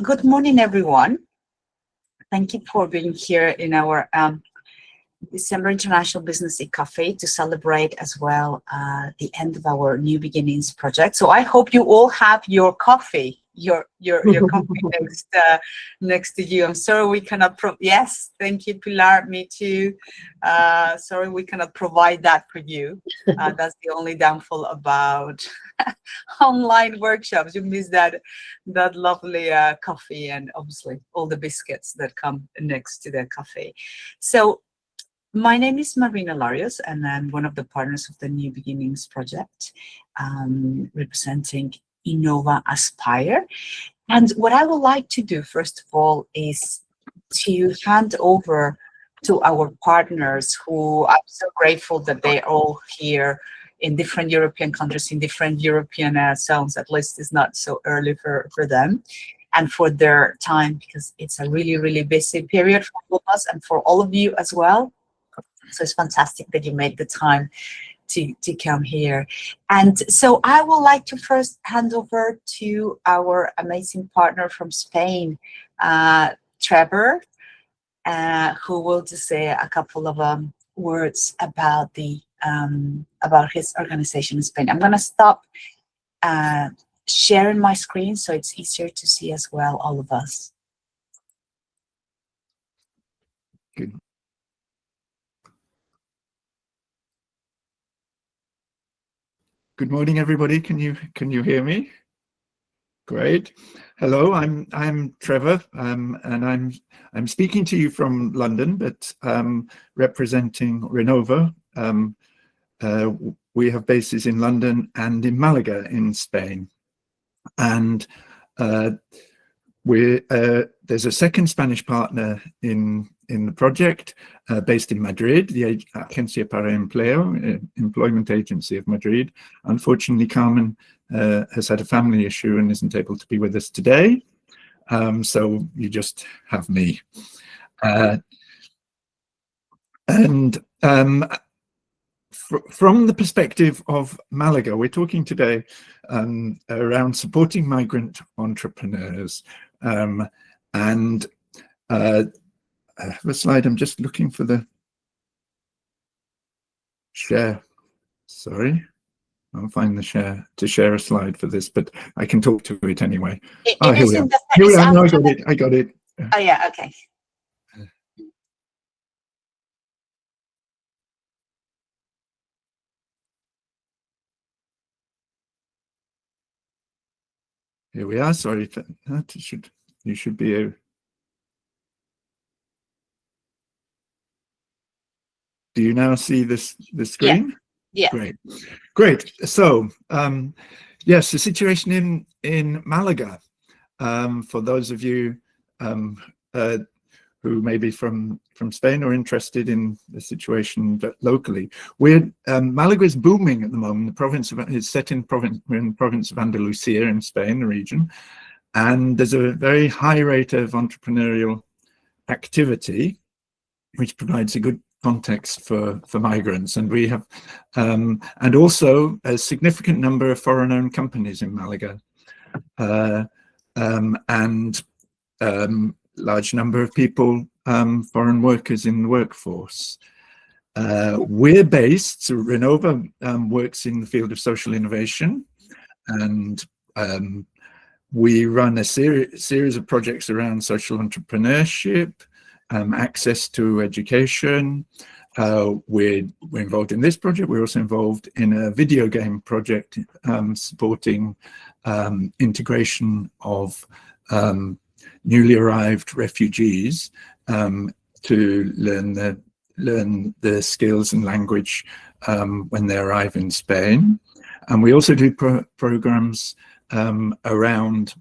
Good morning, everyone. Thank you for being here in our December International Business Cafe to celebrate as well the end of our New Beginnings project. So I hope you all have your coffee, your coffee next to you. I'm sorry we cannot. Yes, thank you, Pilar. Me too. Sorry we cannot provide that for you. That's the only downfall about online workshops. You miss that lovely coffee and obviously all the biscuits that come next to the cafe. So my name is Marina Larios, and I'm one of the partners of the New Beginnings project, representing Innova Aspire. And what I would like to do, first of all, is to hand over to our partners who I'm so grateful that they're all here in different European countries, in different European zones. At least it's not so early for them and for their time, because it's a really, really busy period for all of us and for all of you as well. So it's fantastic that you made the time to come here. And so I would like to first hand over to our amazing partner from Spain, Trevor, who will just say a couple of words about about his organization in Spain. I'm going to stop sharing my screen so it's easier to see as well, all of us. Good. Good morning, everybody. Can you hear me? Great. Hello, I'm Trevor, and I'm speaking to you from London, but representing Renova. We have bases in London and in Malaga in Spain, and there's a second Spanish partner in the project based in Madrid, the Agencia para Empleo, Employment Agency of Madrid. Unfortunately, Carmen has had a family issue and isn't able to be with us today. So you just have me. From the perspective of Malaga, we're talking today around supporting migrant entrepreneurs. I have a slide. I'm just looking for the share. Sorry, I'll find the share a slide for this, but I can talk to it anyway. Here we are. Here we are. No, I got it. Oh yeah. Okay. Here we are. Sorry, you should be able. Do you now see the screen? Yeah. Great. So, yes, the situation in Malaga, for those of you who may be from Spain or interested in the situation locally, Malaga is booming at the moment. The province is set in the province of Andalusia in Spain, the region, and there's a very high rate of entrepreneurial activity, which provides a good context for migrants. And we have, and also a significant number of foreign-owned companies in Malaga, and large number of people, foreign workers in the workforce. We're based, so Renova works in the field of social innovation, and we run a series of projects around social entrepreneurship, access to education. We're involved in this project. We're also involved in a video game project supporting integration of newly arrived refugees to learn the skills and language when they arrive in Spain. And we also do programs around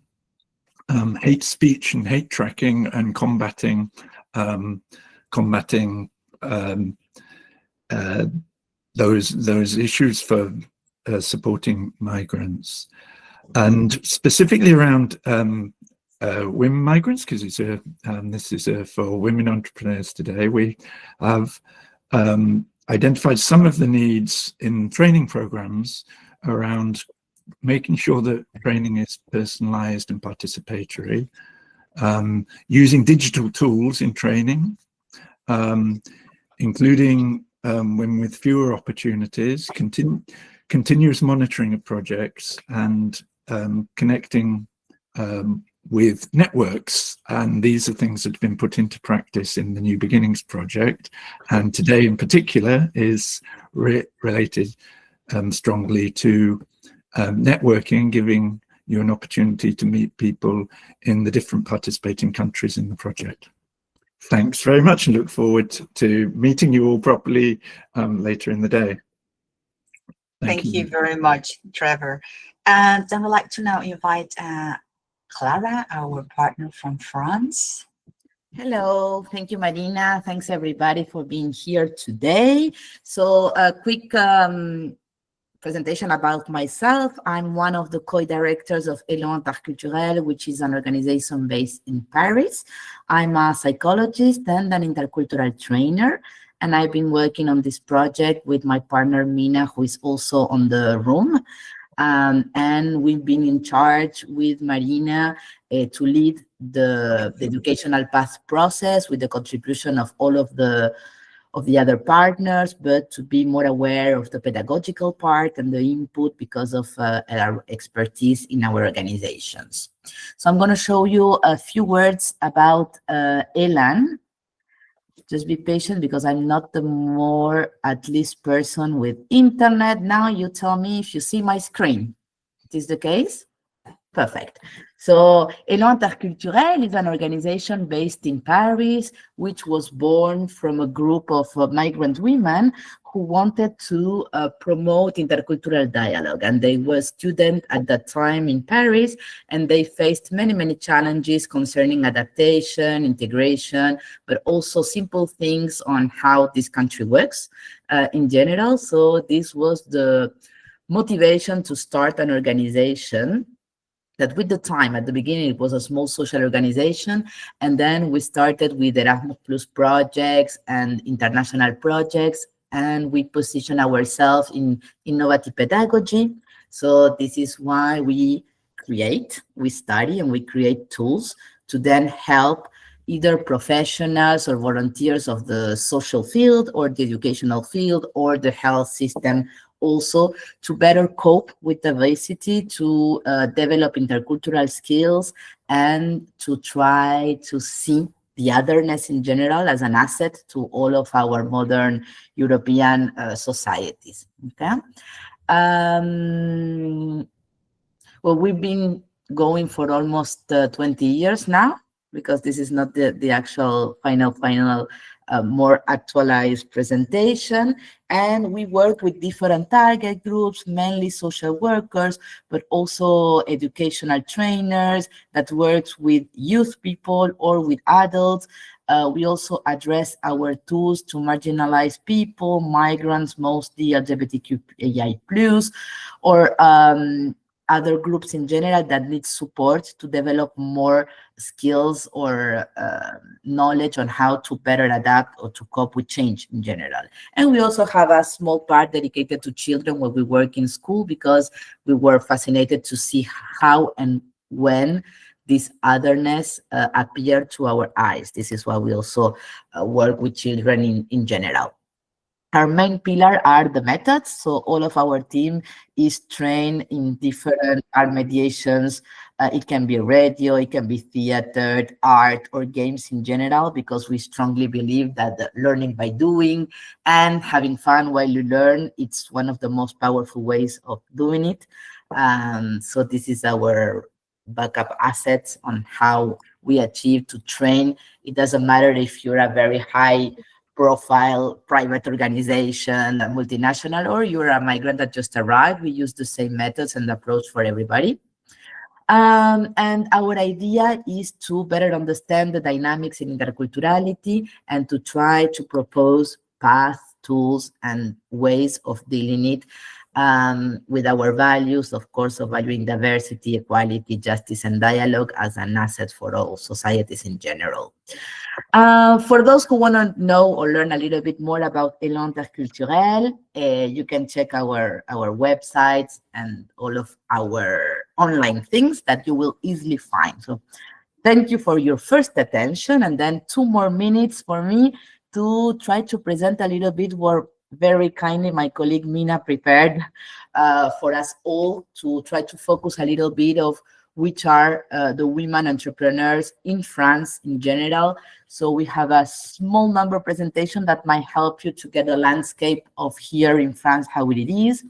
hate speech and hate tracking and combating those issues for supporting migrants, and specifically around women migrants, because this is for women entrepreneurs today. We have identified some of the needs in training programs around making sure that training is personalized and participatory, using digital tools in training, including when with fewer opportunities, continuous monitoring of projects, and connecting with networks. And these are things that have been put into practice in the New Beginnings project. And today in particular is related strongly to networking, giving you an opportunity to meet people in the different participating countries in the project. Thanks very much, and look forward to meeting you all properly later in the day. Thank you very much, Trevor. And I would like to now invite Clara, our partner from France. Hello, thank you, Marina. Thanks everybody for being here today. So a quick presentation about myself. I'm one of the co-directors of Élan Interculturel, which is an organization based in Paris. I'm a psychologist and an intercultural trainer, and I've been working on this project with my partner Mina, who is also on the room. And we've been in charge with Marina to lead the educational path process with the contribution of all of the other partners, but to be more aware of the pedagogical part and the input because of our expertise in our organizations. So I'm going to show you a few words about Élan. Just be patient because I'm not the more at least person with internet. Now you tell me if you see my screen. Is this the case? Perfect. So Élan Interculturel is an organization based in Paris, which was born from a group of migrant women who wanted to promote intercultural dialogue. And they were students at that time in Paris, and they faced many, many challenges concerning adaptation, integration, but also simple things on how this country works in general. So this was the motivation to start an organization that with the time, at the beginning, it was a small social organization. And then we started with Erasmus Plus projects and international projects. And we position ourselves in innovative pedagogy. So this is why we study, and we create tools to then help either professionals or volunteers of the social field or the educational field or the health system also to better cope with diversity, to develop intercultural skills, and to try to see the otherness in general as an asset to all of our modern European societies. Okay. Well, we've been going for almost 20 years now, because this is not the actual final more actualized presentation. And we work with different target groups, mainly social workers, but also educational trainers that works with youth people or with adults. We also address our tools to marginalized people, migrants, mostly LGBTQIA+, or other groups in general that need support to develop more skills or knowledge on how to better adapt or to cope with change in general. And we also have a small part dedicated to children where we work in school, because we were fascinated to see how and when this otherness appeared to our eyes. This is why we also work with children in general. Our main pillar are the methods. So all of our team is trained in different art mediations. It can be radio, it can be theater, art, or games in general, because we strongly believe that the learning by doing and having fun while you learn, it's one of the most powerful ways of doing it. So this is our backup assets on how we achieve to train. It doesn't matter if you're a very high profile private organization, a multinational, or you're a migrant that just arrived. We use the same methods and approach for everybody. And our idea is to better understand the dynamics in interculturality and to try to propose paths, tools, and ways of dealing it with our values, of course, of valuing diversity, equality, justice, and dialogue as an asset for all societies in general. For those who want to know or learn a little bit more about Élan Interculturel, you can check our websites and all of our online things that you will easily find. So thank you for your first attention, and then 2 more minutes for me to try to present a little bit what very kindly my colleague Mina prepared for us all, to try to focus a little bit of which are the women entrepreneurs in France in general. So we have a small number presentation that might help you to get a landscape of here in France, how it is.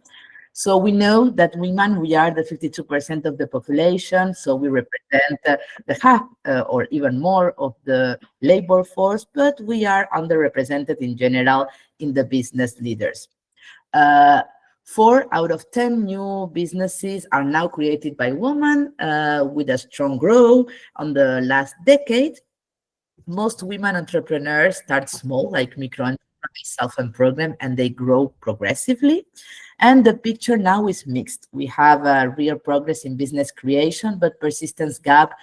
So we know that women, we are the 52% of the population, so we represent the half or even more of the labor force, but we are underrepresented in general in the business leaders. 4 out of 10 new businesses are now created by women with a strong growth on the last decade. Most women entrepreneurs start small, like micro self-employment, and they grow progressively. And the picture now is mixed. We have a real progress in business creation, but persistence gap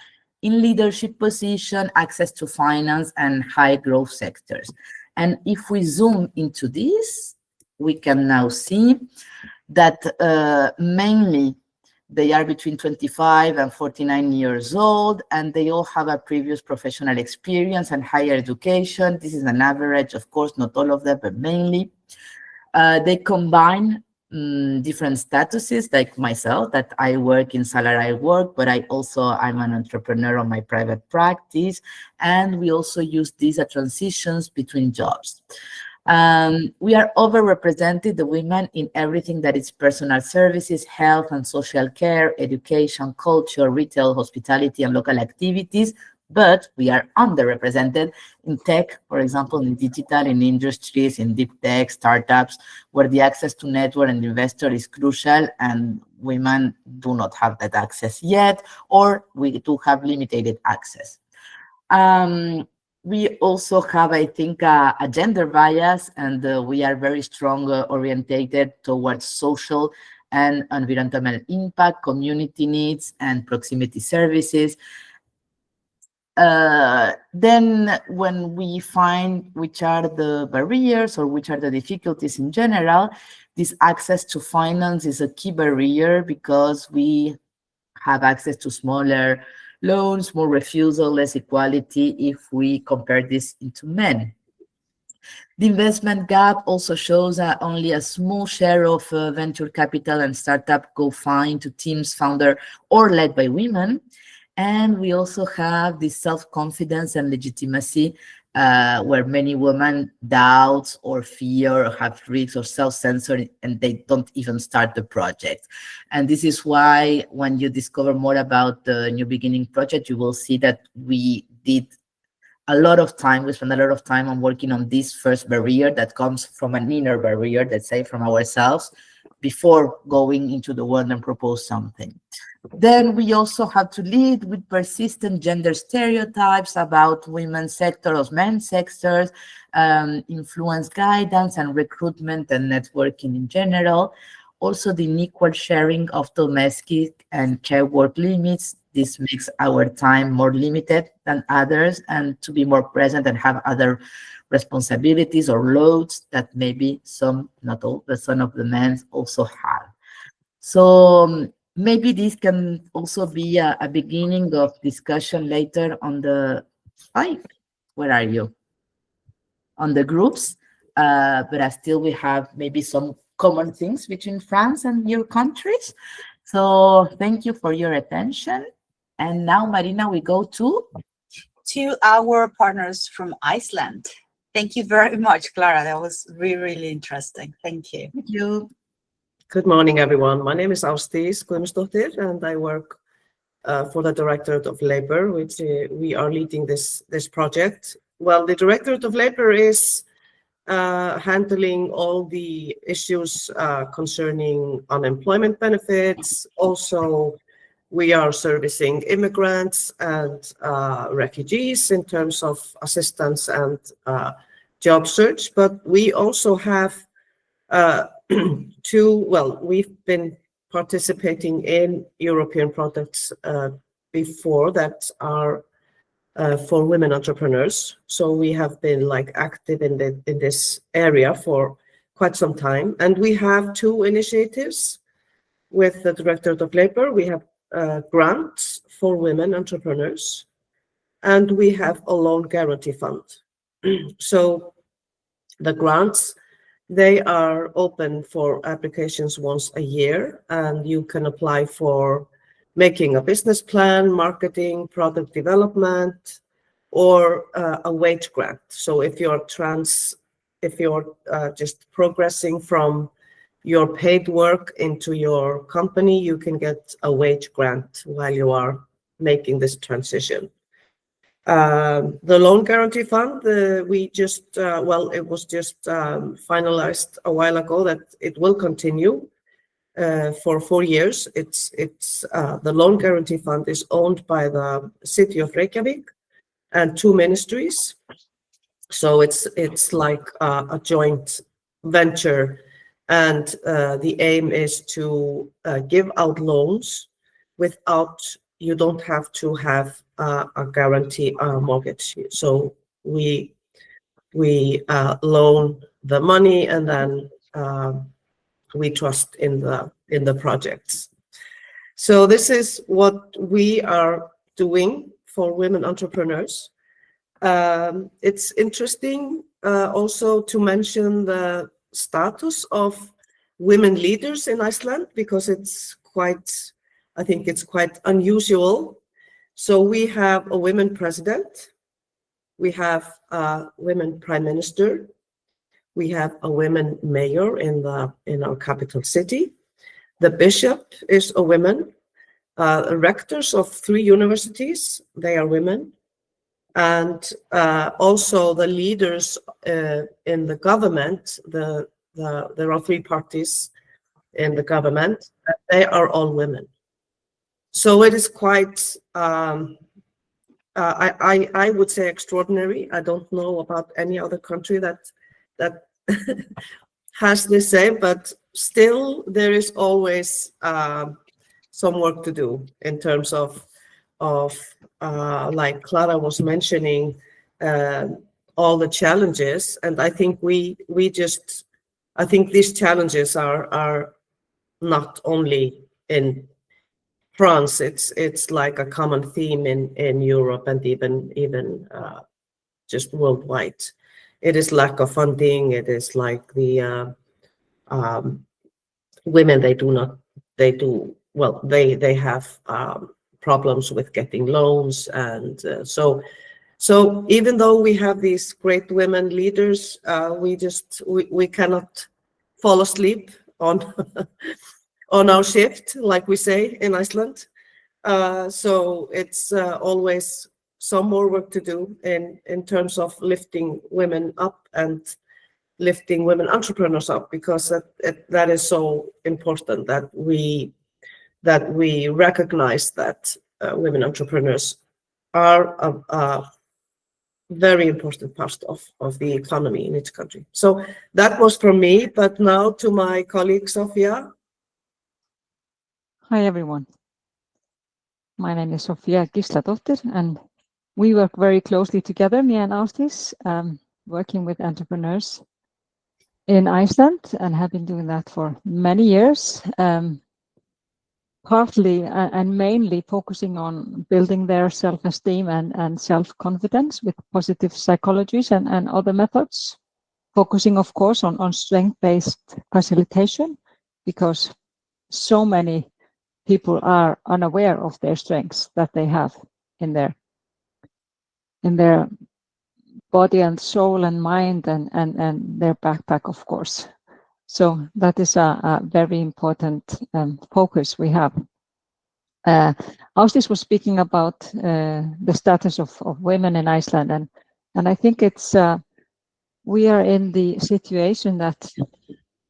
in leadership position, access to finance, and high growth sectors. And if we zoom into this, we can now see that mainly they are between 25 and 49 years old, and they all have a previous professional experience and higher education. This is an average, of course, not all of them, but mainly. They combine different statuses, like myself, that I work in salaried work, but I'm an entrepreneur on my private practice, and we also use these as transitions between jobs. We are overrepresented, the women, in everything that is personal services, health and social care, education, culture, retail, hospitality, and local activities, but we are underrepresented in tech, for example, in digital, in industries, in deep tech, startups, where the access to network and investor is crucial, and women do not have that access yet, or we do have limited access. We also have, I think, a gender bias, and we are very strong orientated towards social and environmental impact, community needs, and proximity services. Then when we find which are the barriers or which are the difficulties in general, this access to finance is a key barrier, because we have access to smaller loans, more refusal, less equality if we compare this into men. The investment gap also shows that only a small share of venture capital and startup go find to teams founded or led by women. And we also have this self-confidence and legitimacy, where many women doubt or fear or have risks or self-censor, and they don't even start the project. And this is why when you discover more about the New Beginning project, you will see that we spent a lot of time on working on this first barrier that comes from an inner barrier, let's say, from ourselves, before going into the world and propose something. Then we also have to lead with persistent gender stereotypes about women's sectors, men's sectors, influence guidance and recruitment and networking in general. Also, the unequal sharing of domestic and care work limits. This makes our time more limited than others, and to be more present and have other responsibilities or loads that maybe some, not all, but some of the men also have. So maybe this can also be a beginning of discussion later on the where are you? On the groups, but still we have maybe some common things between France and your countries. So thank you for your attention. And now, Marina, we go to our partners from Iceland. Thank you very much, Clara. That was really, really interesting. Thank you. Thank you. Good morning, everyone. My name is Ásdís Guðmundsdóttir, and I work for the Directorate of Labor, which we are leading this project. Well, the Directorate of Labor is handling all the issues concerning unemployment benefits. Also, we are servicing immigrants and refugees in terms of assistance and job search. But we also have we've been participating in European projects before that are for women entrepreneurs. So we have been active in this area for quite some time. And we have 2 initiatives with the Directorate of Labor. We have grants for women entrepreneurs, and we have a loan guarantee fund. So the grants, they are open for applications once a year, and you can apply for making a business plan, marketing, product development, or a wage grant. So if you're just progressing from your paid work into your company, you can get a wage grant while you are making this transition. The loan guarantee fund, we just, it was just finalized a while ago that it will continue for 4 years. The loan guarantee fund is owned by the city of Reykjavik and 2 ministries. So it's like a joint venture, and the aim is to give out loans without, you don't have to have a guarantee mortgage. So we loan the money, and then we trust in the projects. So this is what we are doing for women entrepreneurs. It's interesting also to mention the status of women leaders in Iceland, because I think it's quite unusual. So we have a women president, we have a women prime minister, we have a women mayor in our capital city. The bishop is a woman. Rectors of 3 universities, they are women. And also the leaders in the government, there are 3 parties in the government, they are all women. So it is quite, I would say, extraordinary. I don't know about any other country that has the same, but still there is always some work to do in terms of like Clara was mentioning, all the challenges. And I think I think these challenges are not only in France, it's like a common theme in Europe and even just worldwide. It is lack of funding. It is like the women, they have problems with getting loans, and so even though we have these great women leaders, we cannot fall asleep on on our shift, like we say in Iceland. So it's always some more work to do in terms of lifting women up and lifting women entrepreneurs up, because that is so important that we recognize that women entrepreneurs are a very important part of the economy in each country. So that was from me, but now to my colleague Sofía. Hi everyone. My name is Sofía Gísladóttir, and we work very closely together, me and Ásdís, working with entrepreneurs in Iceland, and have been doing that for many years. Partly and mainly focusing on building their self-esteem and self-confidence with positive psychologies and other methods, focusing of course on strength-based facilitation, because so many people are unaware of their strengths that they have in their body and soul and mind and their backpack, of course. So that is a very important focus we have. Ásdís was speaking about the status of women in Iceland, and I think it's we are in the situation that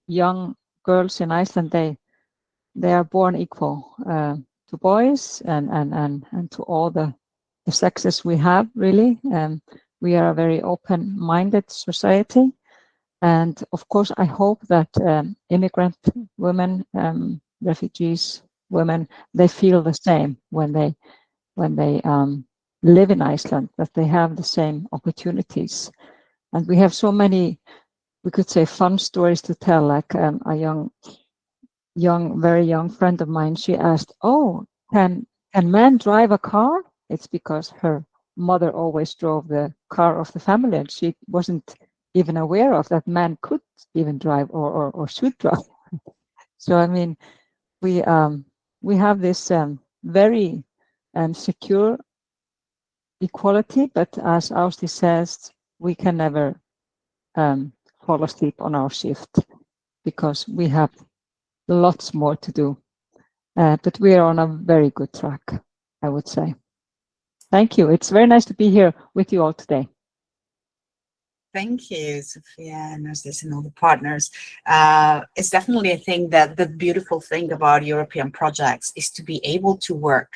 young girls in Iceland, they are born equal to boys and to all the sexes we have, really. We are a very open-minded society. And of course, I hope that immigrant women, refugees, women, they feel the same when they live in Iceland, that they have the same opportunities. And we have so many, we could say, fun stories to tell. Like a very young friend of mine, she asked, "Oh, can men drive a car?" It's because her mother always drove the car of the family, and she wasn't even aware of that man could even drive or should drive. So I mean, we have this very secure equality, but as Austi says, we can never fall asleep on our shift because we have lots more to do. But we are on a very good track, I would say. Thank you. It's very nice to be here with you all today. Thank you, Sophia, and Narcissus and all the partners. It's definitely a thing that the beautiful thing about European projects is to be able to work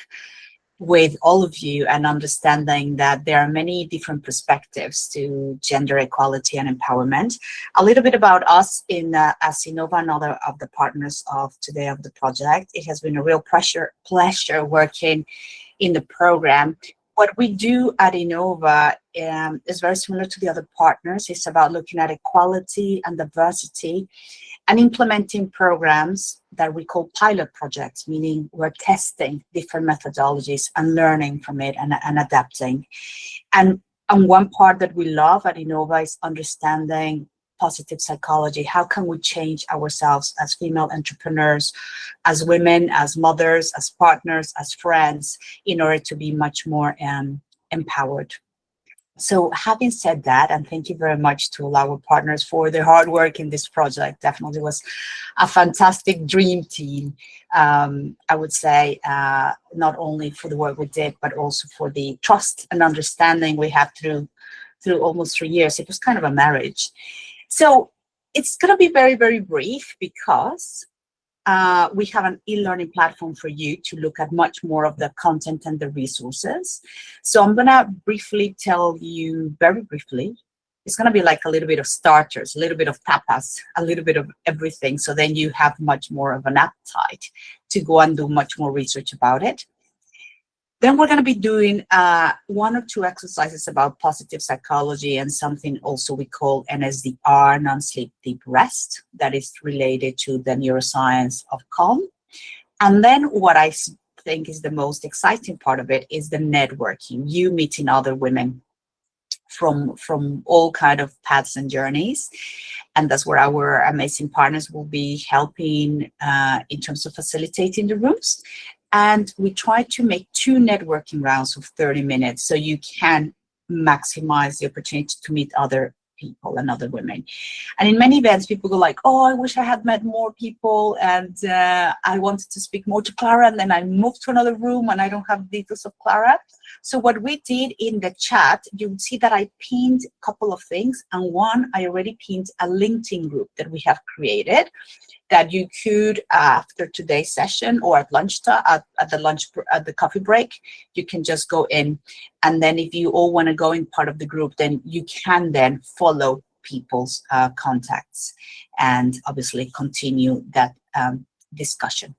with all of you and understanding that there are many different perspectives to gender equality and empowerment. A little bit about us as Innova and other of the partners of today of the project. It has been a real pleasure working in the program. What we do at Innova is very similar to the other partners. It's about looking at equality and diversity and implementing programs that we call pilot projects, meaning we're testing different methodologies and learning from it and adapting. And one part that we love at Innova is understanding positive psychology. How can we change ourselves as female entrepreneurs, as women, as mothers, as partners, as friends, in order to be much more empowered? So having said that, and thank you very much to all our partners for their hard work in this project. Definitely was a fantastic dream team, I would say, not only for the work we did, but also for the trust and understanding we had through almost 3 years. It was kind of a marriage. So it's going to be very, very brief because we have an e-learning platform for you to look at much more of the content and the resources. So I'm going to briefly tell you, very briefly, it's going to be like a little bit of starters, a little bit of tapas, a little bit of everything. So then you have much more of an appetite to go and do much more research about it. Then we're going to be doing 1 or 2 exercises about positive psychology and something also we call NSDR, non-sleep deep rest, that is related to the neuroscience of calm. And then what I think is the most exciting part of it is the networking, you meeting other women from all kind of paths and journeys. And that's where our amazing partners will be helping in terms of facilitating the rooms. And we try to make 2 networking rounds of 30 minutes so you can maximize the opportunity to meet other people and other women. And in many events, people go like, oh, I wish I had met more people and I wanted to speak more to Clara, and then I moved to another room and I don't have details of Clara. So what we did in the chat, you would see that I pinned a couple of things, and one, I already pinned a LinkedIn group that we have created that you could, after today's session or at lunchtime, at the coffee break, you can just go in. And then if you all want to go in part of the group, then you can then follow people's contacts and obviously continue that discussion.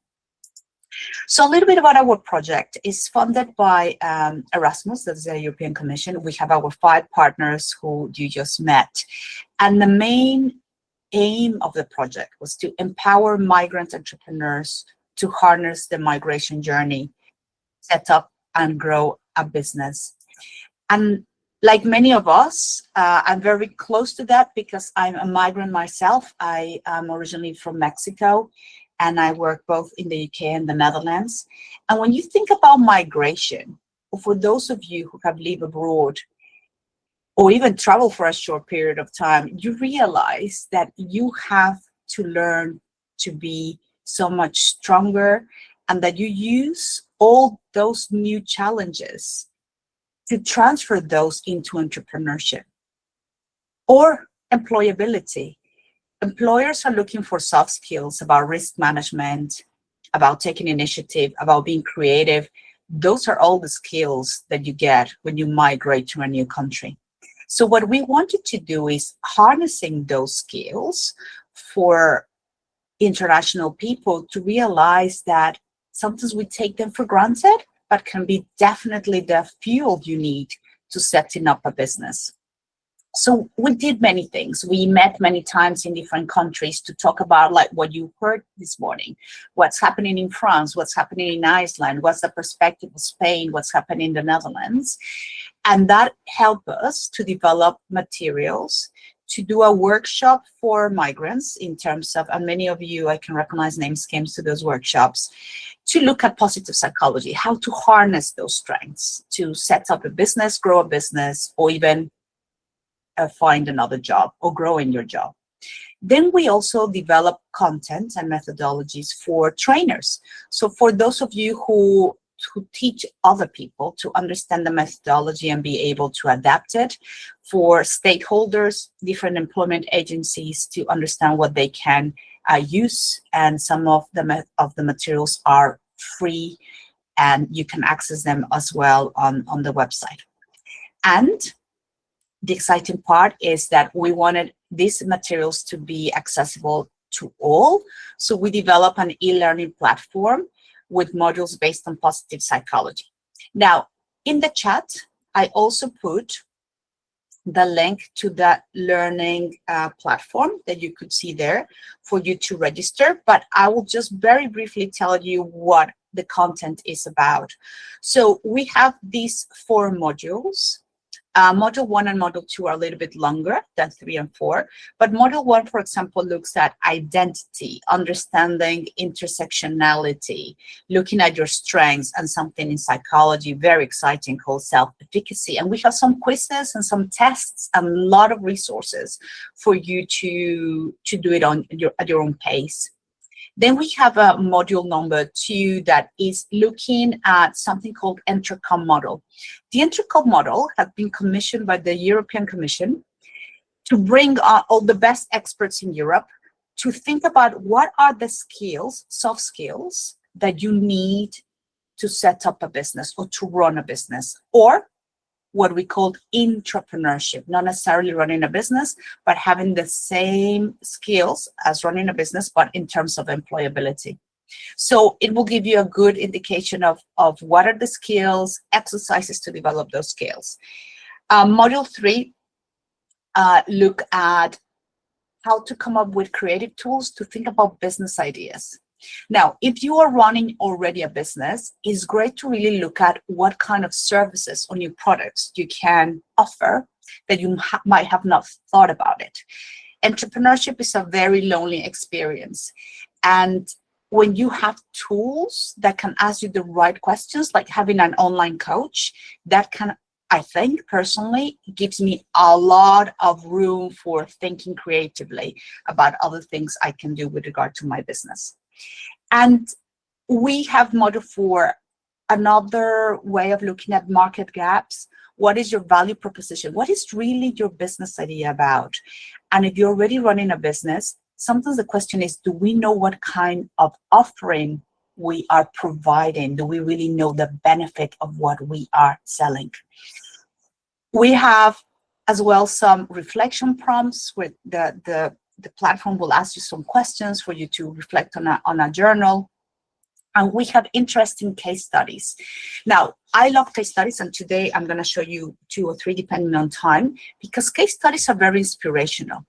So a little bit about our project is funded by Erasmus, that's the European Commission. We have our 5 partners who you just met. And the main aim of the project was to empower migrant entrepreneurs to harness the migration journey, set up and grow a business. And like many of us, I'm very close to that because I'm a migrant myself. I am originally from Mexico, and I work both in the UK and the Netherlands. And when you think about migration, or for those of you who have lived abroad, or even travel for a short period of time, you realize that you have to learn to be so much stronger, and that you use all those new challenges to transfer those into entrepreneurship or employability. Employers are looking for soft skills about risk management, about taking initiative, about being creative. Those are all the skills that you get when you migrate to a new country. So what we wanted to do is harnessing those skills for international people to realize that sometimes we take them for granted, but can be definitely the fuel you need to setting up a business. So we did many things. We met many times in different countries to talk about like what you heard this morning, what's happening in France, what's happening in Iceland, what's the perspective of Spain, what's happening in the Netherlands. And that helped us to develop materials to do a workshop for migrants in terms of, and many of you, I can recognize names, came to those workshops, to look at positive psychology, how to harness those strengths to set up a business, grow a business, or even find another job or grow in your job. Then we also develop content and methodologies for trainers. So for those of you who teach other people to understand the methodology and be able to adapt it, for stakeholders, different employment agencies to understand what they can use, and some of the materials are free and you can access them as well on the website. And the exciting part is that we wanted these materials to be accessible to all. So we developed an e-learning platform with modules based on positive psychology. Now, in the chat, I also put the link to that learning platform that you could see there for you to register, but I will just very briefly tell you what the content is about. So we have these 4 modules. Module 1 and Module 2 are a little bit longer than 3 and 4, but Module 1, for example, looks at identity, understanding intersectionality, looking at your strengths, and something in psychology, very exciting, called self-efficacy. And we have some quizzes and some tests and a lot of resources for you to do it at your own pace. Then we have a module number 2 that is looking at something called Entrecom model. The Entrecom model has been commissioned by the European Commission to bring all the best experts in Europe to think about what are the skills, soft skills, that you need to set up a business or to run a business, or what we call intrapreneurship, not necessarily running a business, but having the same skills as running a business, but in terms of employability. So it will give you a good indication of what are the skills, exercises to develop those skills. Module 3 look at how to come up with creative tools to think about business ideas. Now, if you are running already a business, it's great to really look at what kind of services or new products you can offer that you might have not thought about it. Entrepreneurship is a very lonely experience. And when you have tools that can ask you the right questions, like having an online coach, that can, I think personally, gives me a lot of room for thinking creatively about other things I can do with regard to my business. And we have module 4, another way of looking at market gaps. What is your value proposition? What is really your business idea about? And if you're already running a business, sometimes the question is, do we know what kind of offering we are providing? Do we really know the benefit of what we are selling? We have as well some reflection prompts with the platform will ask you some questions for you to reflect on a journal. And we have interesting case studies. Now, I love case studies, and today I'm going to show you 2 or 3 depending on time, because case studies are very inspirational.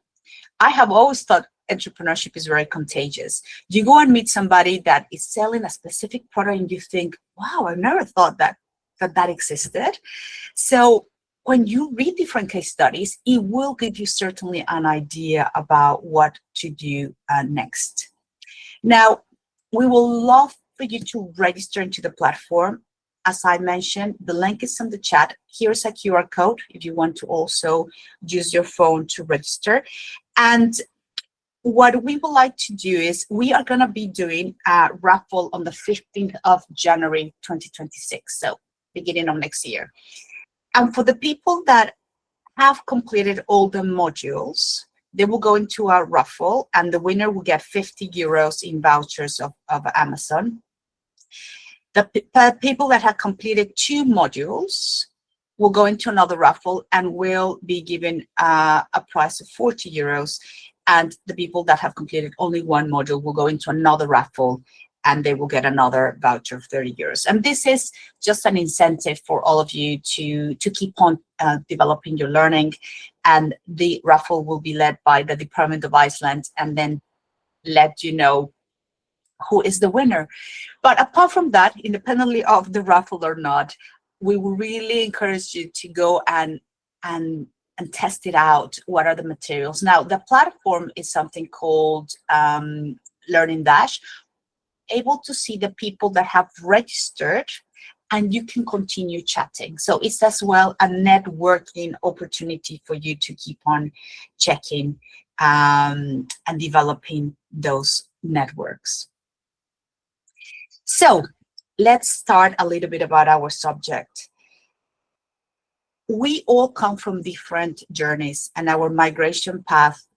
I have always thought entrepreneurship is very contagious. You go and meet somebody that is selling a specific product and you think, wow, I never thought that existed. So when you read different case studies, it will give you certainly an idea about what to do next. Now, we will love for you to register into the platform. As I mentioned, the link is in the chat. Here's a QR code if you want to also use your phone to register. And what we would like to do is we are going to be doing a raffle on the 15th of January 2026, so beginning of next year. And for the people that have completed all the modules, they will go into a raffle, and the winner will get 50 euros in vouchers of Amazon. The people that have completed 2 modules will go into another raffle and will be given a prize of 40 euros. And the people that have completed only 1 module will go into another raffle, and they will get another voucher of 30 euros. And this is just an incentive for all of you to keep on developing your learning. And the raffle will be led by the Department of Iceland, and then let you know who is the winner. But apart from that, independently of the raffle or not, we will really encourage you to go and test it out. What are the materials? Now, the platform is something called Learning Dash, able to see the people that have registered, and you can continue chatting. So it's as well a networking opportunity for you to keep on checking and developing those networks. So let's start a little bit about our subject. We all come from different journeys, and our migration path,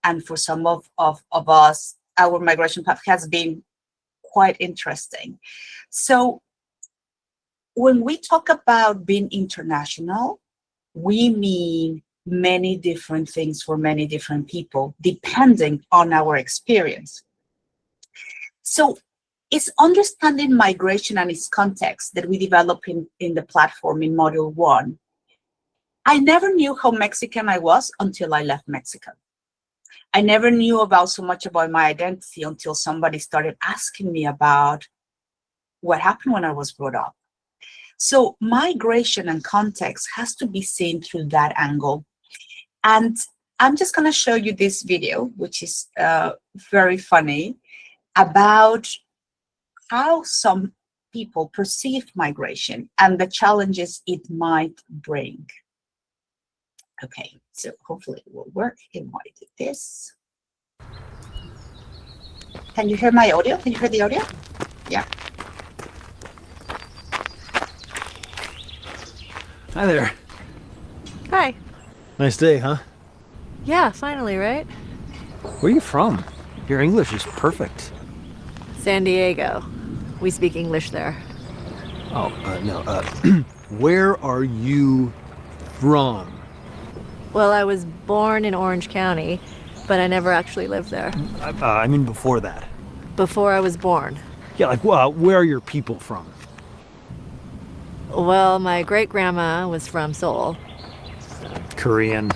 and for some of us, our migration path has been quite interesting. So when we talk about being international, we mean many different things for many different people, depending on our experience. So it's understanding migration and its context that we develop in the platform in Module 1. I never knew how Mexican I was until I left Mexico. I never knew about so much about my identity until somebody started asking me about what happened when I was brought up. So migration and context has to be seen through that angle. And I'm just going to show you this video, which is very funny, about how some people perceive migration and the challenges it might bring. Okay, so hopefully it will work. It might do this. Can you hear my audio? Can you hear the audio? Yeah. Hi there. Hi. Nice day, huh? Yeah, finally, right? Where are you from? Your English is perfect. San Diego. We speak English there. Oh, no. Where are you from? Well, I was born in Orange County, but I never actually lived there. I mean before that. Before I was born. Yeah, like, where are your people from? Well, my great-grandma was from Seoul. Korean.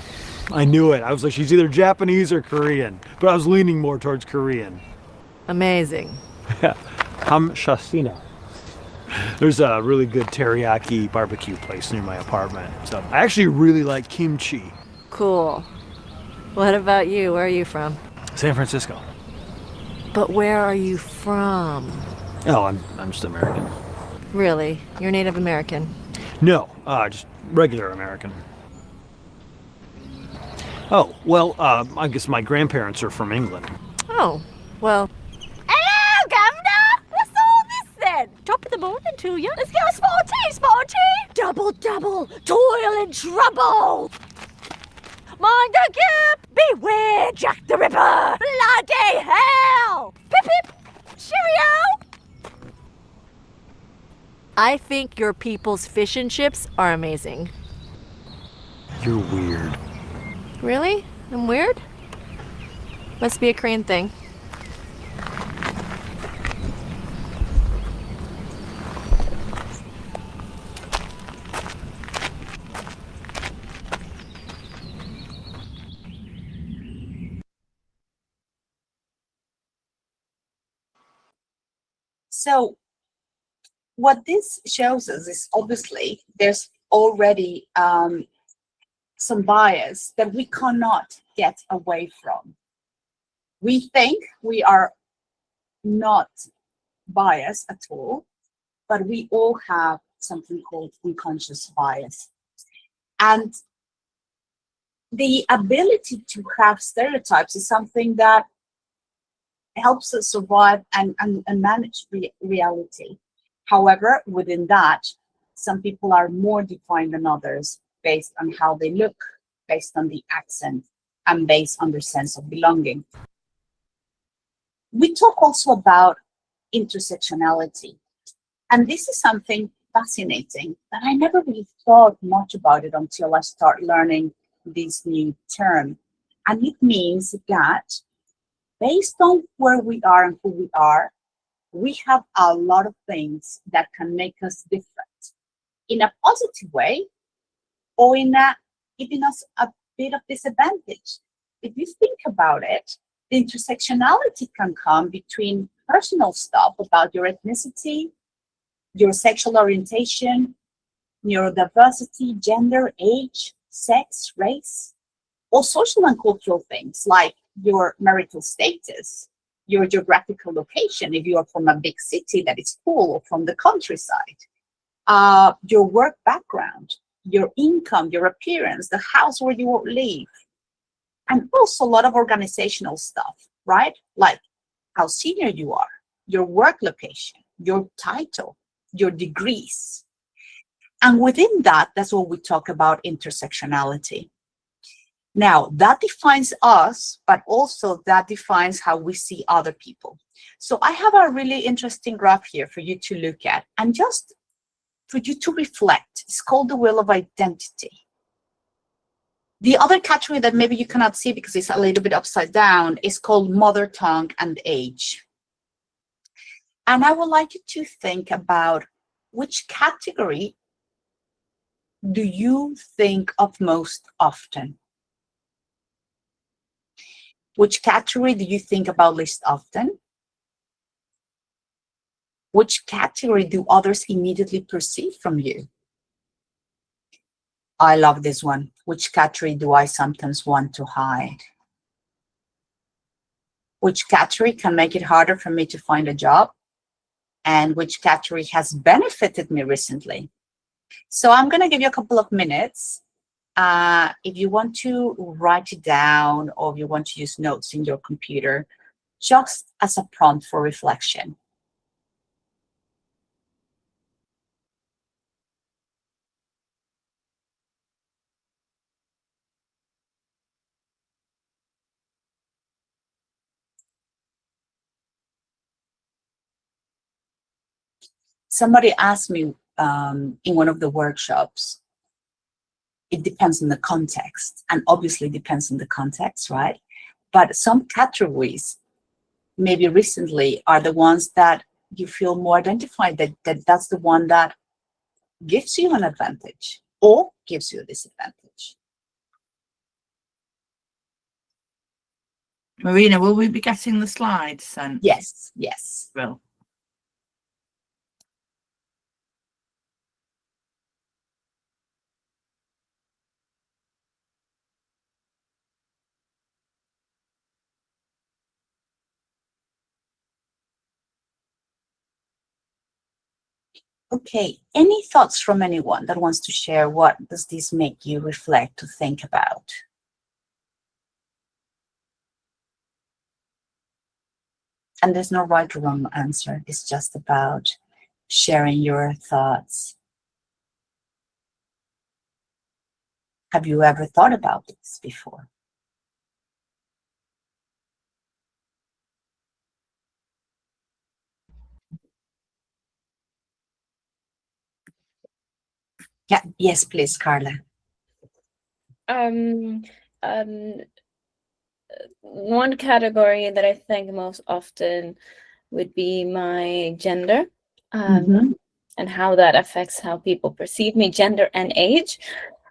I knew it. I was like, she's either Japanese or Korean, but I was leaning more towards Korean. Amazing. Hamshasina. There's a really good teriyaki barbecue place near my apartment. So I actually really like kimchi. Cool. What about you? Where are you from? San Francisco. But where are you from? Oh, I'm just American. Really? You're Native American? No, just regular American. Oh, well, I guess my grandparents are from England. Oh, well. Hello, Governor! What's all this then? Top of the morning to you. Let's get a spotty! Double, toil and trouble! Mind the gap! Beware Jack the Ripper! Bloody hell! Pip pip! Cheerio! I think your people's fish and chips are amazing. You're weird. Really? I'm weird? Must be a Korean thing. So what this shows us is obviously there's already some bias that we cannot get away from. We think we are not biased at all, but we all have something called unconscious bias. And the ability to have stereotypes is something that helps us survive and manage reality. However, within that, some people are more defined than others based on how they look, based on the accent, and based on their sense of belonging. We talk also about intersectionality. And this is something fascinating that I never really thought much about it until I start learning this new term. And it means that based on where we are and who we are, we have a lot of things that can make us different in a positive way or in giving us a bit of disadvantage. If you think about it, the intersectionality can come between personal stuff about your ethnicity, your sexual orientation, neurodiversity, gender, age, sex, race, or social and cultural things like your marital status, your geographical location, if you are from a big city that is cool or from the countryside, your work background, your income, your appearance, the house where you live, and also a lot of organizational stuff, right? Like how senior you are, your work location, your title, your degrees. And within that, that's what we talk about intersectionality. Now, that defines us, but also that defines how we see other people. So I have a really interesting graph here for you to look at and just for you to reflect. It's called the wheel of identity. The other category that maybe you cannot see because it's a little bit upside down is called mother tongue and age. And I would like you to think about which category do you think of most often? Which category do you think about least often? Which category do others immediately perceive from you? I love this one. Which category do I sometimes want to hide? Which category can make it harder for me to find a job? And which category has benefited me recently? So I'm going to give you a couple of minutes. If you want to write it down or if you want to use notes in your computer, just as a prompt for reflection. Somebody asked me in one of the workshops, it depends on the context, and obviously depends on the context, right? But some categories, maybe recently, are the ones that you feel more identified, that's the one that gives you an advantage or gives you a disadvantage. Marina, will we be getting the slides sent? Yes, yes. Well, Okay, any thoughts from anyone that wants to share? What does this make you reflect, to think about? And there's no right or wrong answer. It's just about sharing your thoughts. Have you ever thought about this before? Yeah, yes, please, Carla. One category that I think most often would be my gender, Mhm. and how that affects how people perceive me, gender and age.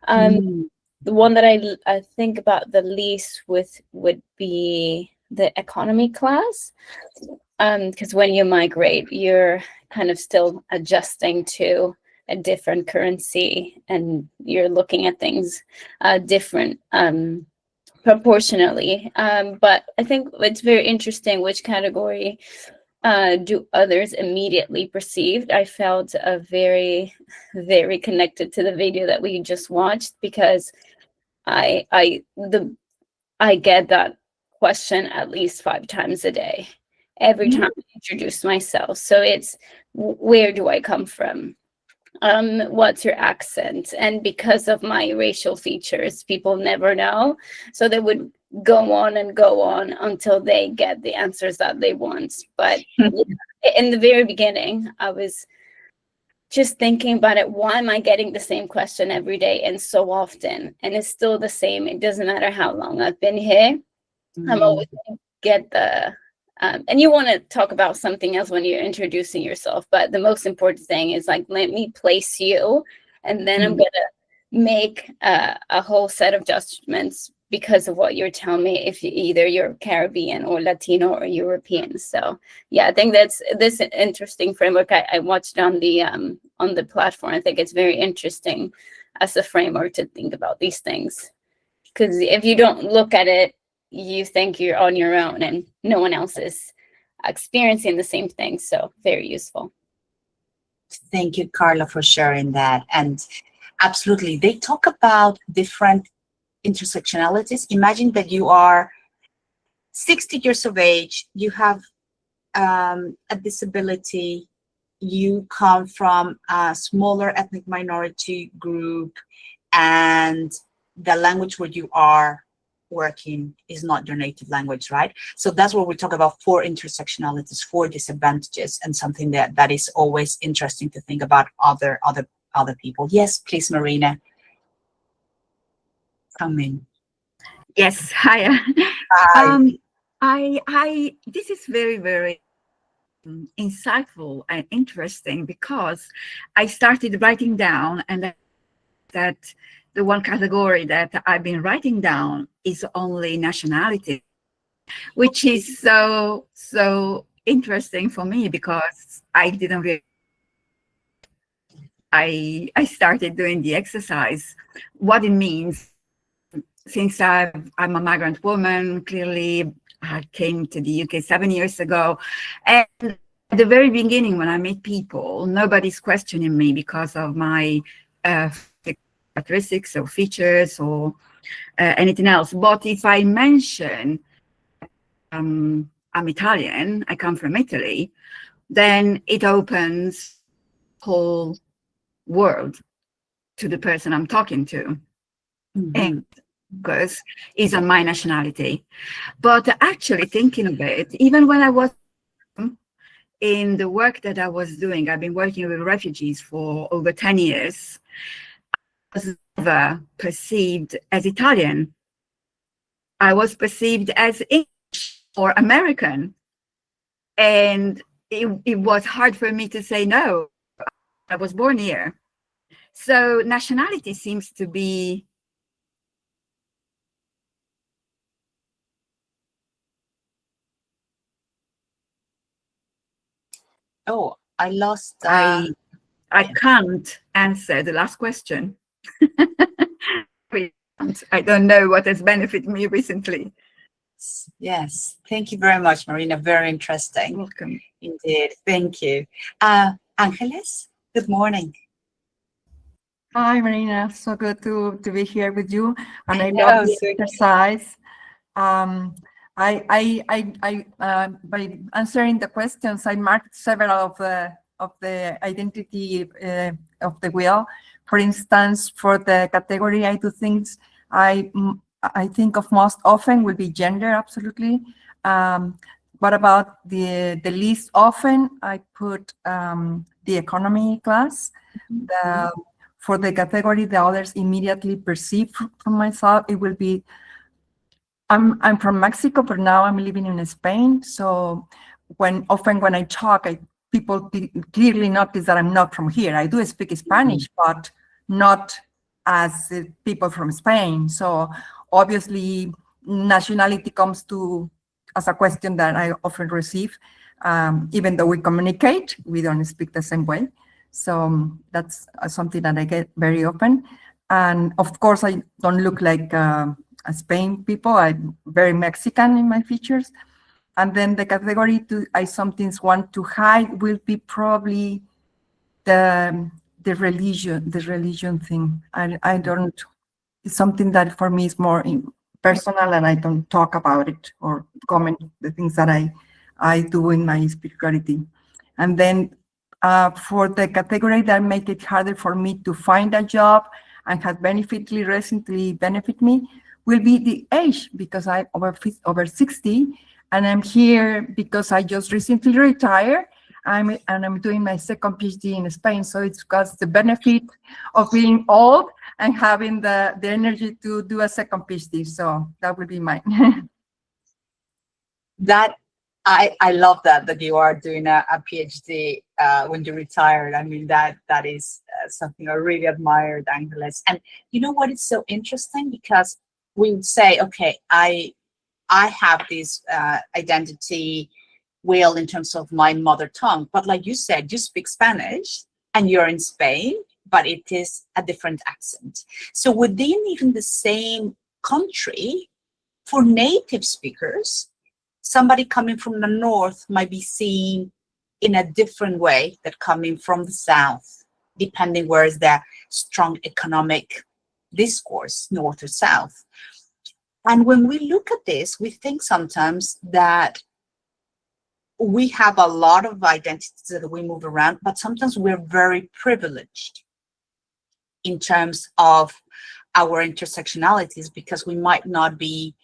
Mm. The one that I think about the least would be the economy class, because when you migrate, you're kind of still adjusting to a different currency and you're looking at things different proportionally. But I think it's very interesting which category do others immediately perceive. I felt very, very connected to the video that we just watched because I get that question at least 5 times a day, every time I introduce myself. So it's, where do I come from? What's your accent? And because of my racial features, people never know. So they would go on and go on until they get the answers that they want. But in the very beginning, I was just thinking about it. Why am I getting the same question every day and so often? And it's still the same. It doesn't matter how long I've been here. I'm always going to get the, and you want to talk about something else when you're introducing yourself. But the most important thing is like, let me place you. And then I'm going to make a whole set of judgments because of what you're telling me, if either you're Caribbean or Latino or European. So yeah, I think that's this interesting framework. I watched on the on the platform. I think it's very interesting as a framework to think about these things. Because if you don't look at it, you think you're on your own and no one else is experiencing the same thing. So very useful. Thank you, Carla, for sharing that. And absolutely, they talk about different intersectionalities. Imagine that you are 60 years of age, you have a disability, you come from a smaller ethnic minority group, and the language where you are working is not your native language, right? So that's where we talk about 4 intersectionalities, 4 disadvantages, and something that is always interesting to think about other people. Yes, please, Marina. Come in. Yes, hi. Hi. This is very, very insightful and interesting, because I started writing down, and that the one category that I've been writing down is only nationality, which is so interesting for me, because I didn't really. I started doing the exercise, what it means. Since I'm a migrant woman, clearly I came to the UK 7 years ago. And at the very beginning, when I meet people, nobody's questioning me because of my characteristics or features or anything else. But if I mention I'm Italian, I come from Italy, then it opens the whole world to the person I'm talking to. And because it's on my nationality. But actually thinking of it, even when I was in the work that I was doing, I've been working with refugees for over 10 years, I was never perceived as Italian. I was perceived as English or American. And it was hard for me to say, no, I was born here. So nationality seems to be Oh, I lost. I can't answer the last question. I don't know what has benefited me recently. Yes, thank you very much, Marina. Very interesting. Welcome. Indeed. Thank you. Angeles, good morning. Hi, Marina. So good to be here with you. And I know, love the so- exercise. By answering the questions, I marked several of the identity of the wheel. For instance, for the category, I do things I think of most often will be gender, absolutely. What about the least often? I put the economy class. For the category, the others immediately perceive from myself, it will be, I'm from Mexico, but now I'm living in Spain. So often when I talk, people clearly notice that I'm not from here. I do speak Spanish, but not as people from Spain. So obviously nationality comes as a question that I often receive. Even though we communicate, we don't speak the same way. So that's something that I get very often. And of course, I don't look like a Spain people. I'm very Mexican in my features. And then the category I sometimes want to hide will be probably the religion thing. I don't, it's something that for me is more personal, and I don't talk about it or comment the things that I do in my spirituality. And then for the category that make it harder for me to find a job and has recently benefit me will be the age, because I'm over 60, and I'm here because I just recently retired. I'm doing my second PhD in Spain, so it's got the benefit of being old and having the energy to do a second PhD. So that would be mine. That I love that you are doing a PhD when you're retired. I mean, that is something I really admired, Angeles. And you know what is so interesting? Because we would say, okay, I have this identity wheel in terms of my mother tongue, but like you said, you speak Spanish, and you're in Spain, but it is a different accent. So within even the same country, for native speakers, somebody coming from the north might be seen in a different way than coming from the south, depending where is the strong economic discourse, north or south. And when we look at this, we think sometimes that we have a lot of identities that we move around, but sometimes we're very privileged in terms of our intersectionalities because we might not be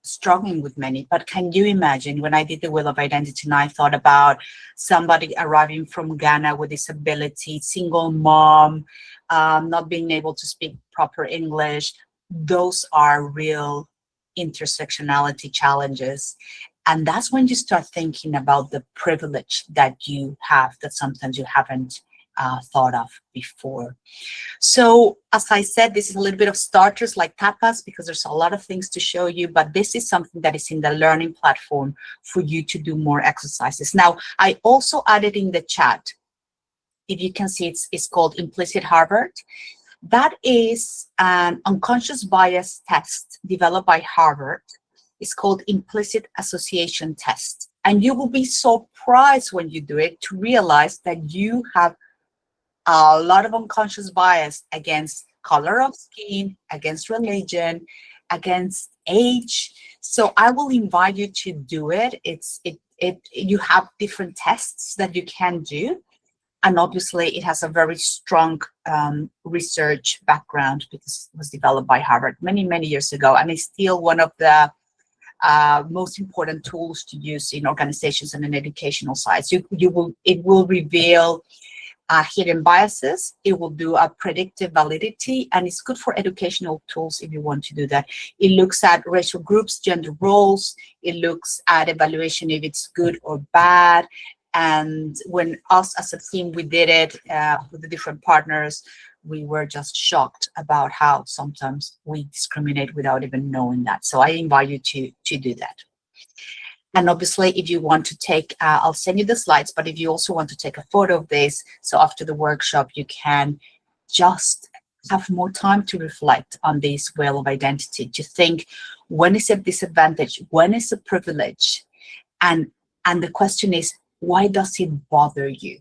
struggling with many. But can you imagine when I did the Wheel of Identity and I thought about somebody arriving from Ghana with disability, single mom, not being able to speak proper English? Those are real intersectionality challenges. And that's when you start thinking about the privilege that you have that sometimes you haven't thought of before. So as I said, this is a little bit of starters like tapas because there's a lot of things to show you, but this is something that is in the learning platform for you to do more exercises. Now, I also added in the chat, if you can see, it's called Implicit Harvard. That is an unconscious bias test developed by Harvard. It's called Implicit Association Test. And you will be surprised when you do it to realize that you have a lot of unconscious bias against color of skin, against religion, against age. So I will invite you to do it. You have different tests that you can do. And obviously it has a very strong research background because it was developed by Harvard many, many years ago. And it's still one of the most important tools to use in organizations and in educational sites. It will reveal hidden biases. It will do a predictive validity, and it's good for educational tools if you want to do that. It looks at racial groups, gender roles. It looks at evaluation if it's good or bad. And when us as a team, we did it with the different partners, we were just shocked about how sometimes we discriminate without even knowing that. So I invite you to do that. And obviously, if you want to take, I'll send you the slides, but if you also want to take a photo of this, so after the workshop, you can just have more time to reflect on this wheel of identity, to think, when is a disadvantage? When is a privilege? And the question is, why does it bother you?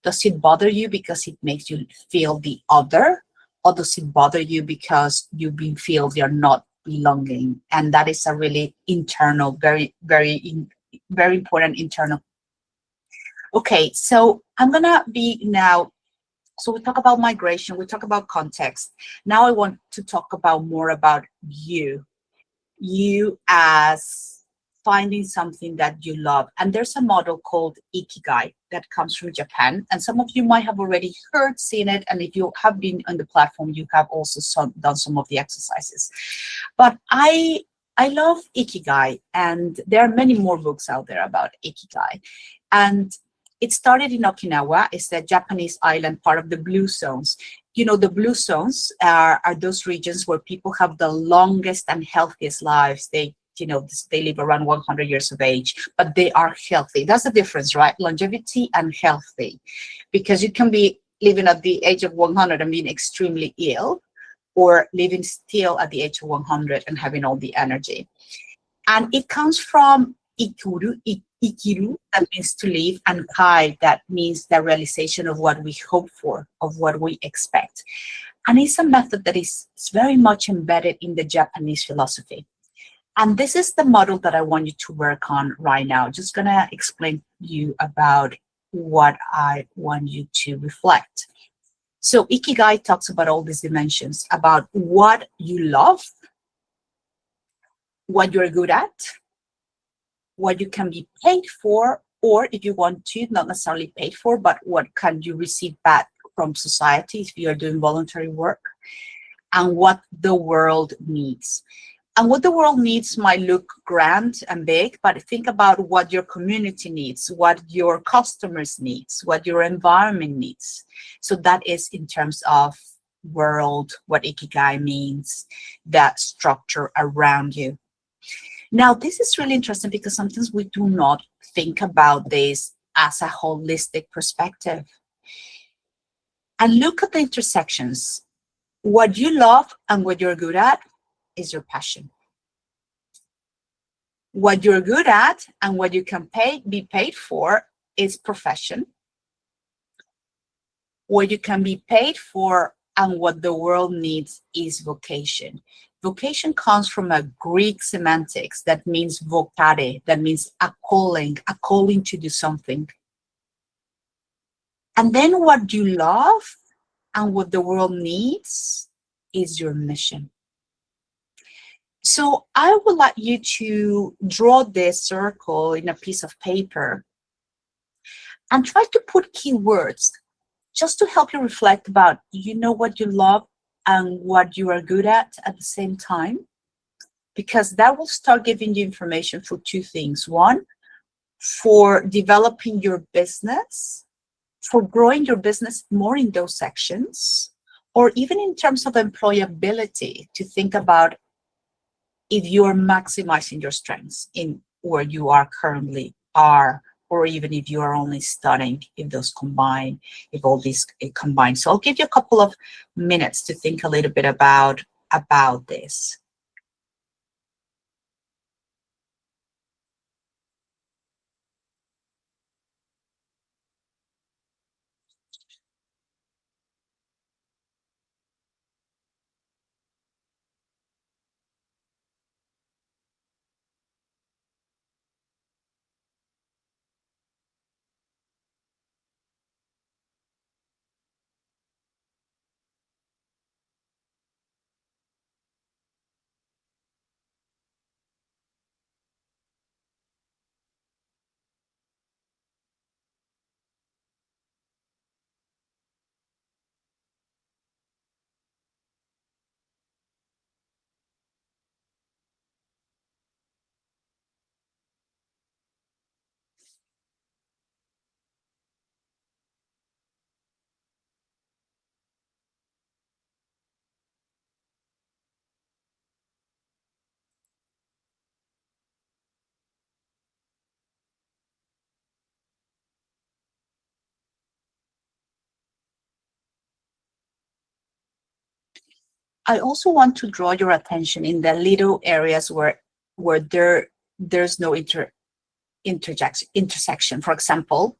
Does it bother you because it makes you feel the other? Or does it bother you because you feel you're not belonging? And that is a really internal, very, very, very important internal. Okay, so I'm gonna be now, so we talk about migration, we talk about context. Now I want to talk about more about you as finding something that you love. And there's a model called Ikigai that comes from Japan. And some of you might have already heard, seen it. And if you have been on the platform, you have also done some of the exercises. But I love Ikigai, and there are many more books out there about Ikigai. And it started in Okinawa. It's the Japanese island, part of the Blue Zones. You know, the Blue Zones are those regions where people have the longest and healthiest lives. They live around 100 years of age, but they are healthy. That's the difference, right? Longevity and healthy. Because you can be living at the age of 100 and being extremely ill, or living still at the age of 100 and having all the energy. And it comes from ikiru, that means to live, and kai, that means the realization of what we hope for, of what we expect. And it's a method that is very much embedded in the Japanese philosophy. And this is the model that I want you to work on right now. Just gonna explain to you about what I want you to reflect. So Ikigai talks about all these dimensions, about what you love, what you're good at, what you can be paid for, or if you want to, not necessarily paid for, but what can you receive back from society if you are doing voluntary work, and what the world needs. And what the world needs might look grand and big, but think about what your community needs, what your customers needs, what your environment needs. So that is in terms of world, what Ikigai means, that structure around you. Now, this is really interesting because sometimes we do not think about this as a holistic perspective. and look at the intersections. What you love and what you're good at is your passion. What you're good at and what you can be paid for is profession. What you can be paid for and what the world needs is vocation. Vocation comes from a Greek semantics that means vocare, that means a calling to do something. And then what you love and what the world needs is your mission. So I would like you to draw this circle in a piece of paper and try to put keywords just to help you reflect about, what you love and what you are good at the same time, because that will start giving you information for two things. One, for developing your business, for growing your business more in those sections, or even in terms of employability, to think about if you are maximizing your strengths in where you are currently are, or even if you are only studying, if those combine, if all these combine. So I'll give you a couple of minutes to think a little bit about this. I also want to draw your attention in the little areas where there's no intersection. For example,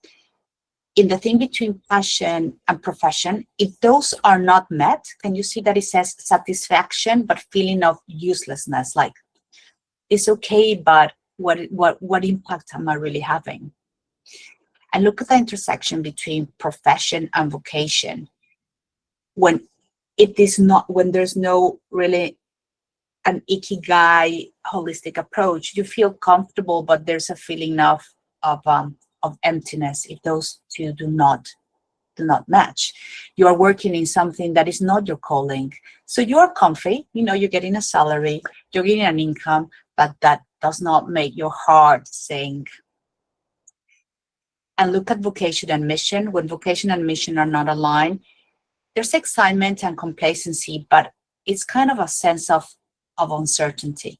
in the thing between passion and profession, if those are not met, can you see that it says satisfaction but feeling of uselessness? Like, it's okay, but what impact am I really having? And look at the intersection between profession and vocation. When there's no really an ikigai holistic approach, you feel comfortable, but there's a feeling of emptiness if those two do not match. You are working in something that is not your calling, so you're comfy, you're getting a salary, you're getting an income, but that does not make your heart sing. And look at vocation and mission. When vocation and mission are not aligned, there's excitement and complacency, but it's kind of a sense of uncertainty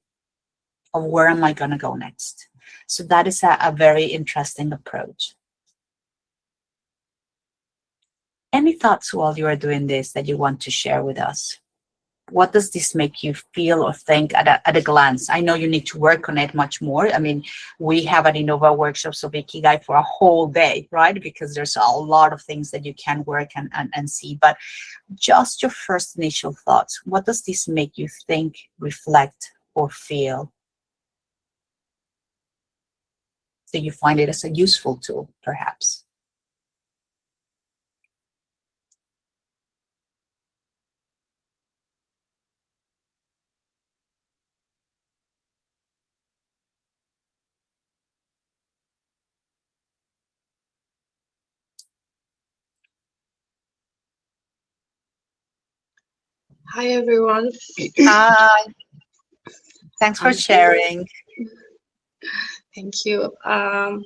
of where am I going to go next. So that is a very interesting approach. Any thoughts while you are doing this that you want to share with us? What does this make you feel or think at a glance? I know you need to work on it much more. I mean, we have an Innova workshops of Ikigai for a whole day, right? Because there's a lot of things that you can work and see. But just your first initial thoughts, what does this make you think, reflect, or feel? So you find it as a useful tool, perhaps? Hi, everyone. Hi. Thanks for sharing. Thank you. I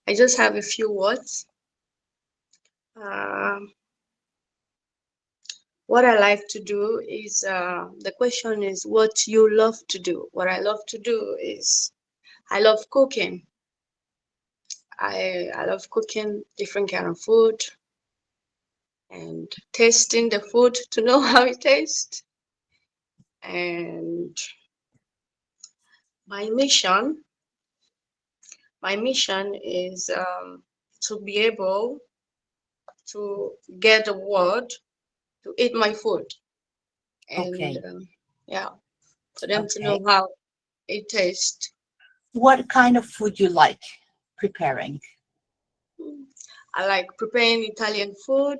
just have a few words. What I like to do is, the question is what you love to do. What I love to do is, I love cooking. I love cooking different kind of food. and tasting the food to know how it tastes. And my mission is to be able to get the world to eat my food, and Okay. yeah, for them to Okay. know how it tastes. What kind of food you like preparing? I like preparing Italian food.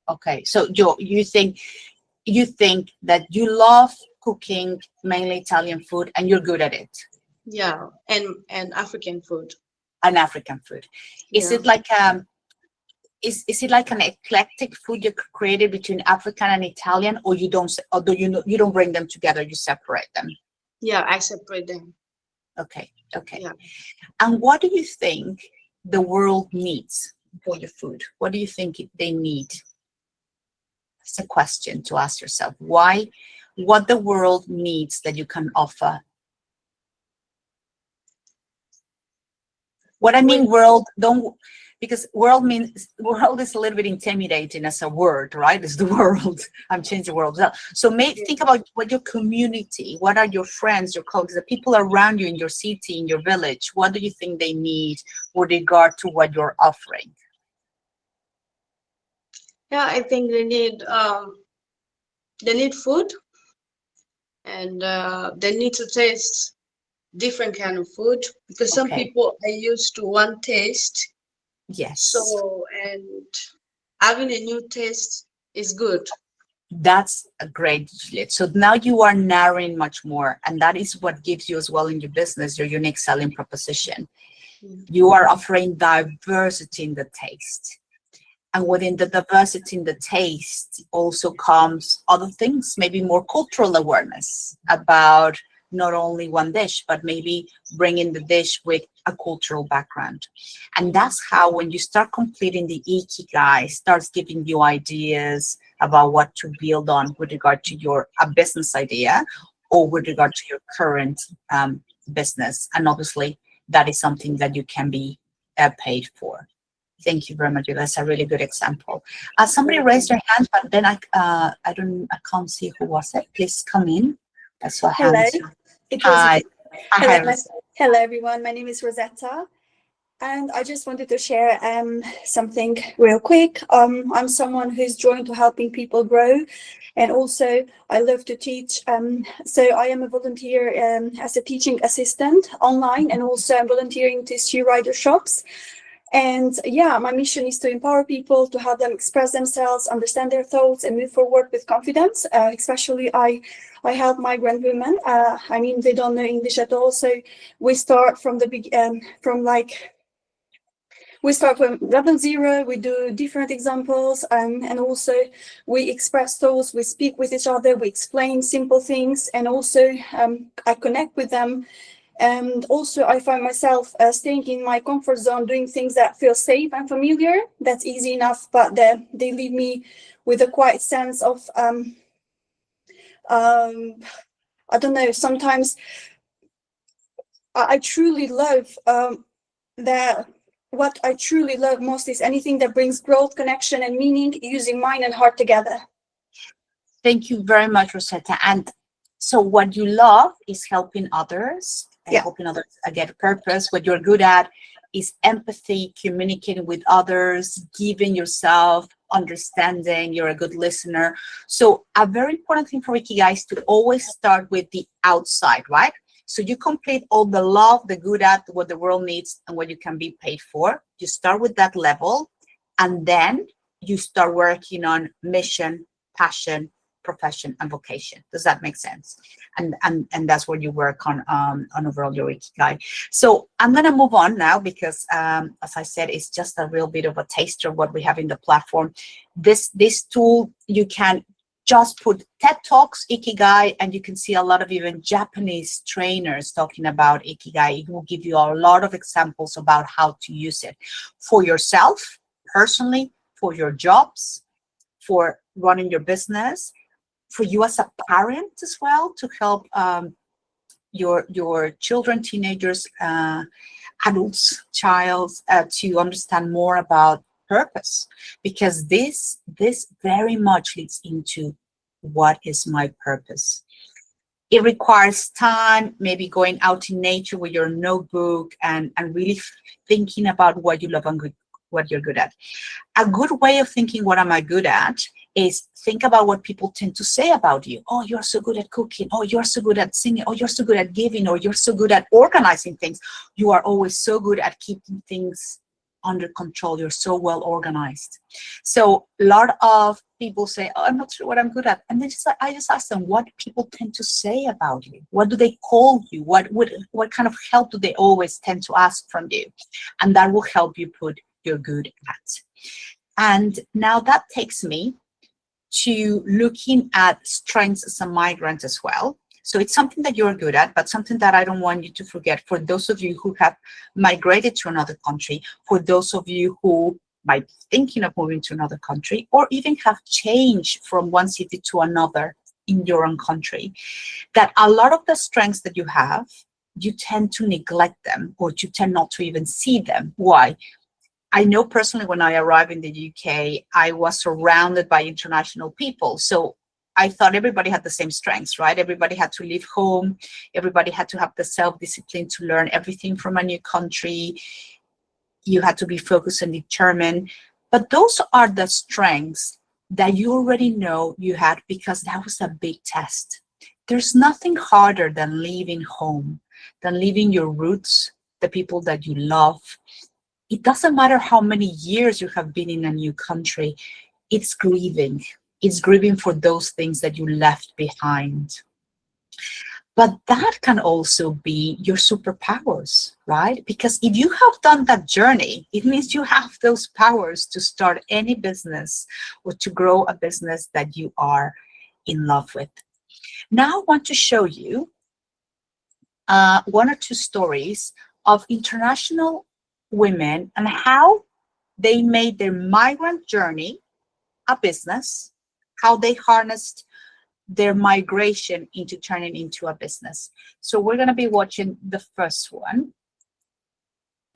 Okay, so you think that you love cooking mainly Italian food and you're good at it, Yeah, and African food. and African food. Is Yeah. it like is it like an eclectic food you created between African and Italian, or you don't, although you don't bring them together, you separate them? Yeah, I separate them. Okay, okay. Yeah. And what do you think the world needs for your food? What do you think they need? It's a question to ask yourself. Why, what the world needs that you can offer? What I mean, world, don't, because world is a little bit intimidating as a word, right? It's the world. I'm changing the world. So maybe think about what your community, what are your friends, your colleagues, the people around you in your city, in your village, what do you think they need with regard to what you're offering? Yeah, I think they need food, and they need to taste different kind of food, because some Okay. people are used to one taste. Yes. So, and having a new taste is good. That's a great, Juliet. So now you are narrowing much more, and that is what gives you as well in your business, your unique selling proposition. You are offering diversity in the taste. And within the diversity in the taste also comes other things, maybe more cultural awareness about not only one dish, but maybe bringing the dish with a cultural background. And that's how, when you start completing the Ikigai, starts giving you ideas about what to build on with regard to your business idea or with regard to your current business. And obviously, that is something that you can be paid for. Thank you very much. That's a really good example. Somebody raised their hand, but then I can't see who was it. Please come in. That's what Hello. hands. It was- Hi. Hello, hello everyone. My name is Rosetta, and I just wanted to share something real quick. I'm someone who's drawn to helping people grow, and also I love to teach. So I am a volunteer as a teaching assistant online, and also I'm volunteering to Stu Rider shops. And yeah, my mission is to empower people, to help them express themselves, understand their thoughts, and move forward with confidence. Especially, I help migrant women. I mean, they don't know English at all, so we start from the we start from level 0. We do different examples, and also we express thoughts. We speak with each other. We explain simple things, and also I connect with them. And also, I find myself staying in my comfort zone, doing things that feel safe and familiar. That's easy enough, but they leave me with a quiet sense of, I don't know, sometimes I truly love that. What I truly love most is anything that brings growth, connection, and meaning, using mind and heart together. Thank you very much, Rosetta. And so what you love is helping others. Helping others get purpose. What you're good at is empathy, communicating with others, giving yourself, understanding. You're a good listener. So a very important thing for Ikigai is to always start with the outside, right? So you complete all the love, the good at, what the world needs, and what you can be paid for. You start with that level, and then you start working on mission, passion, profession, and vocation. Does that make sense? And that's where you work on overall your Ikigai. So I'm gonna move on now because as I said, it's just a real bit of a taster of what we have in the platform. This tool, you can just put TED Talks, Ikigai, and you can see a lot of even Japanese trainers talking about Ikigai. It will give you a lot of examples about how to use it for yourself, personally, for your jobs, for running your business, for you as a parent as well, to help your children, teenagers, adults, to understand more about purpose, because this very much leads into what is my purpose. It requires time, maybe going out in nature with your notebook and really thinking about what you love and what you're good at. A good way of thinking, what am I good at, is think about what people tend to say about you. Oh, you're so good at cooking. Oh, you're so good at singing. Oh, you're so good at giving. Or you're so good at organizing things. You are always so good at keeping things under control. You're so well organized. So a lot of people say, oh, I'm not sure what I'm good at. And then I just ask them, what people tend to say about you? What do they call you? What kind of help do they always tend to ask from you? And that will help you put you're good at. And now that takes me to looking at strengths as a migrant as well. So it's something that you're good at, but something that I don't want you to forget for those of you who have migrated to another country, for those of you who might be thinking of moving to another country, or even have changed from one city to another in your own country, that a lot of the strengths that you have, you tend to neglect them, or you tend not to even see them. Why? I know personally when I arrived in the UK, I was surrounded by international people. So I thought everybody had the same strengths, right? Everybody had to leave home. Everybody had to have the self-discipline to learn everything from a new country. You had to be focused and determined. But those are the strengths that you already know you had, because that was a big test. There's nothing harder than leaving home, than leaving your roots, the people that you love. It doesn't matter how many years you have been in a new country, it's grieving. It's grieving for those things that you left behind. But that can also be your superpowers, right? Because if you have done that journey, it means you have those powers to start any business or to grow a business that you are in love with. Now I want to show you one or two stories of international women and how they made their migrant journey a business, how they harnessed their migration into turning into a business. So we're going to be watching the first one.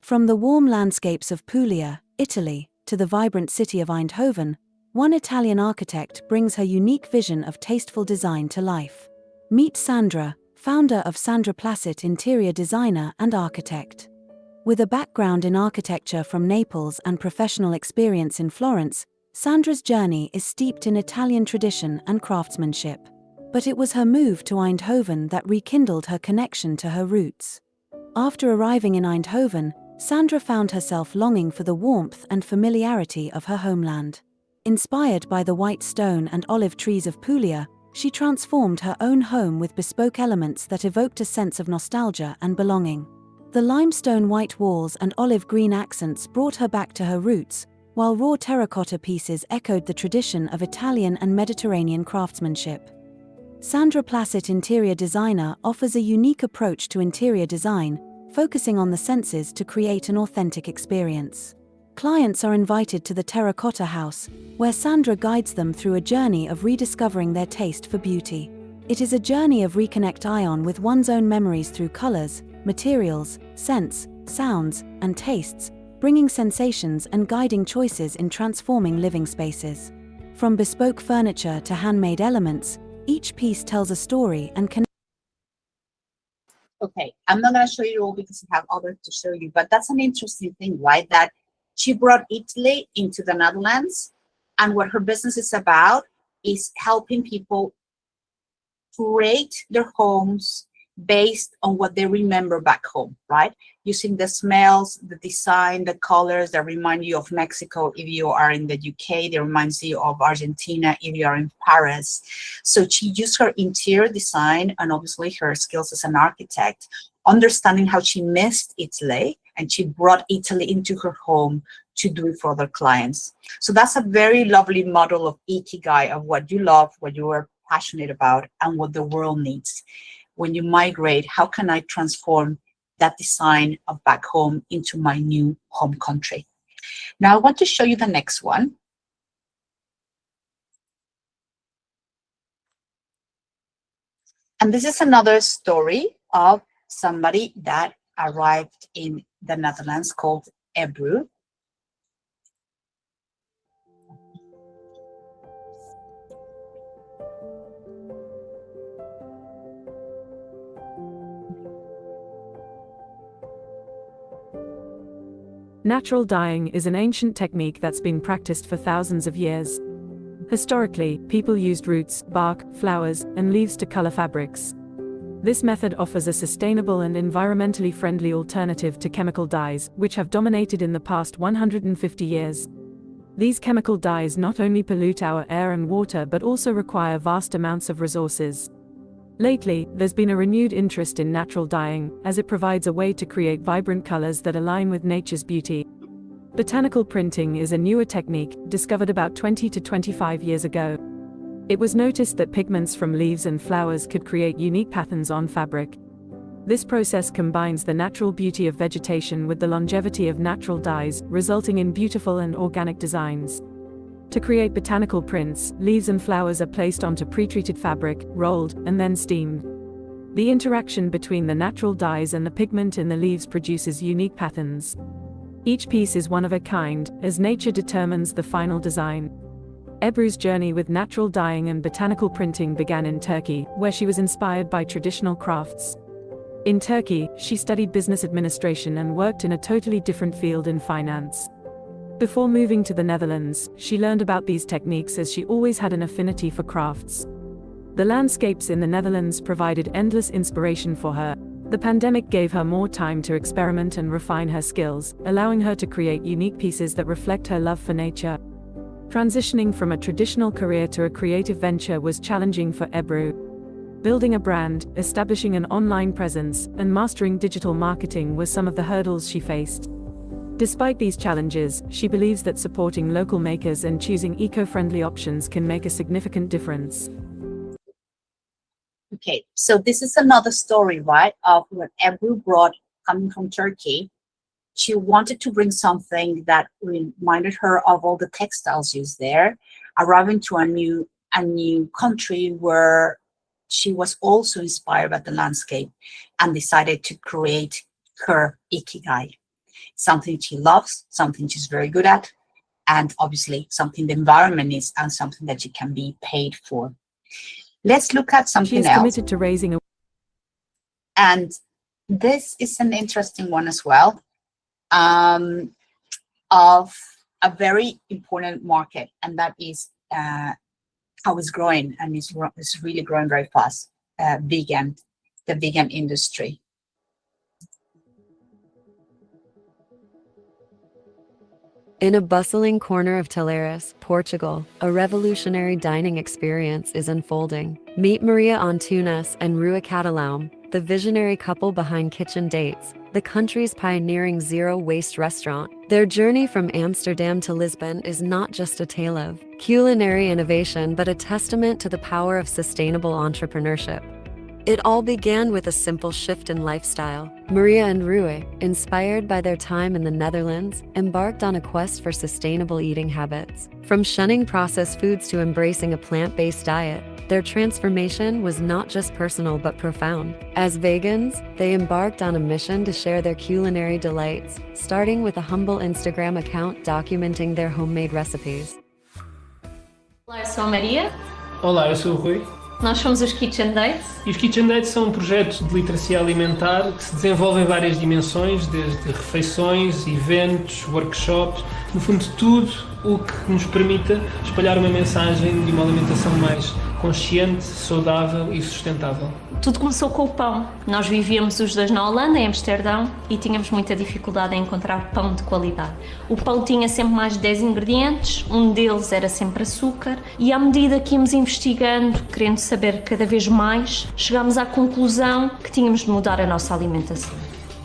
From the warm landscapes of Puglia, Italy, to the vibrant city of Eindhoven, one Italian architect brings her unique vision of tasteful design to life. Meet Sandra, founder of Sandra Placet, interior designer and architect. With a background in architecture from Naples and professional experience in Florence, Sandra's journey is steeped in Italian tradition and craftsmanship. But it was her move to Eindhoven that rekindled her connection to her roots. After arriving in Eindhoven, Sandra found herself longing for the warmth and familiarity of her homeland. Inspired by the white stone and olive trees of Puglia, she transformed her own home with bespoke elements that evoked a sense of nostalgia and belonging. The limestone white walls and olive green accents brought her back to her roots, while raw terracotta pieces echoed the tradition of Italian and Mediterranean craftsmanship. Sandra Placet Interior Designer offers a unique approach to interior design, focusing on the senses to create an authentic experience. Clients are invited to the Terracotta House, where Sandra guides them through a journey of rediscovering their taste for beauty. It is a journey of reconnect ion with one's own memories through colors, materials, scents, sounds, and tastes, bringing sensations and guiding choices in transforming living spaces. From bespoke furniture to handmade elements, each piece tells a story and connects. Okay, I'm not going to show you all because I have others to show you, but that's an interesting thing, right? That she brought Italy into the Netherlands, and what her business is about is helping people create their homes based on what they remember back home, right? Using the smells, the design, the colors that remind you of Mexico if you are in the UK, that reminds you of Argentina if you are in Paris. So she used her interior design and obviously her skills as an architect, understanding how she missed Italy, and she brought Italy into her home to do it for other clients. So that's a very lovely model of ikigai, of what you love, what you are passionate about, and what the world needs. When you migrate, how can I transform that design of back home into my new home country? Now I want to show you the next one. And this is another story of somebody that arrived in the Netherlands called Ebru. Natural dyeing is an ancient technique that's been practiced for thousands of years. Historically, people used roots, bark, flowers, and leaves to color fabrics. This method offers a sustainable and environmentally friendly alternative to chemical dyes, which have dominated in the past 150 years. These chemical dyes not only pollute our air and water but also require vast amounts of resources. Lately, there's been a renewed interest in natural dyeing, as it provides a way to create vibrant colors that align with nature's beauty. Botanical printing is a newer technique, discovered about 20 to 25 years ago. It was noticed that pigments from leaves and flowers could create unique patterns on fabric. This process combines the natural beauty of vegetation with the longevity of natural dyes, resulting in beautiful and organic designs. To create botanical prints, leaves and flowers are placed onto pre-treated fabric, rolled, and then steamed. The interaction between the natural dyes and the pigment in the leaves produces unique patterns. Each piece is one of a kind, as nature determines the final design. Ebru's journey with natural dyeing and botanical printing began in Turkey, where she was inspired by traditional crafts. In Turkey, she studied business administration and worked in a totally different field in finance. Before moving to the Netherlands, she learned about these techniques as she always had an affinity for crafts. The landscapes in the Netherlands provided endless inspiration for her. The pandemic gave her more time to experiment and refine her skills, allowing her to create unique pieces that reflect her love for nature. Transitioning from a traditional career to a creative venture was challenging for Ebru. Building a brand, establishing an online presence, and mastering digital marketing were some of the hurdles she faced. Despite these challenges, she believes that supporting local makers and choosing eco-friendly options can make a significant difference. Okay, so this is another story, right, of what Ebru brought coming from Turkey. She wanted to bring something that reminded her of all the textiles used there, arriving to a new country where she was also inspired by the landscape and decided to create her ikigai, something she loves, something she's very good at, and obviously something the environment is and something that she can be paid for. Let's look at something else. She is committed to raising a... And this is an interesting one as well, of a very important market, and that is how it's growing, and it's really growing very fast. The vegan industry. In a bustling corner of Talleres, Portugal, a revolutionary dining experience is unfolding. Meet Maria Antunes and Rua Catalão, the visionary couple behind Kitchen Dates, the country's pioneering zero-waste restaurant. Their journey from Amsterdam to Lisbon is not just a tale of culinary innovation, but a testament to the power of sustainable entrepreneurship. It all began with a simple shift in lifestyle. Maria and Rui, inspired by their time in the Netherlands, embarked on a quest for sustainable eating habits. From shunning processed foods to embracing a plant-based diet, their transformation was not just personal but profound. As vegans, they embarked on a mission to share their culinary delights, starting with a humble Instagram account documenting their homemade recipes. Olá, eu sou a Maria. Olá, eu sou o Rui. Nós somos os Kitchen Dates. E os Kitchen Dates são projetos de literacia alimentar que se desenvolvem em várias dimensões, desde refeições, eventos, workshops, no fundo tudo o que nos permita espalhar uma mensagem de uma alimentação mais consciente, saudável e sustentável. Tudo começou com o pão. Nós vivíamos os dois na Holanda, em Amsterdão, e tínhamos muita dificuldade em encontrar pão de qualidade. O pão tinha sempre mais de 10 ingredientes, um deles era sempre açúcar, e à medida que íamos investigando, querendo saber cada vez mais, chegámos à conclusão que tínhamos de mudar a nossa alimentação.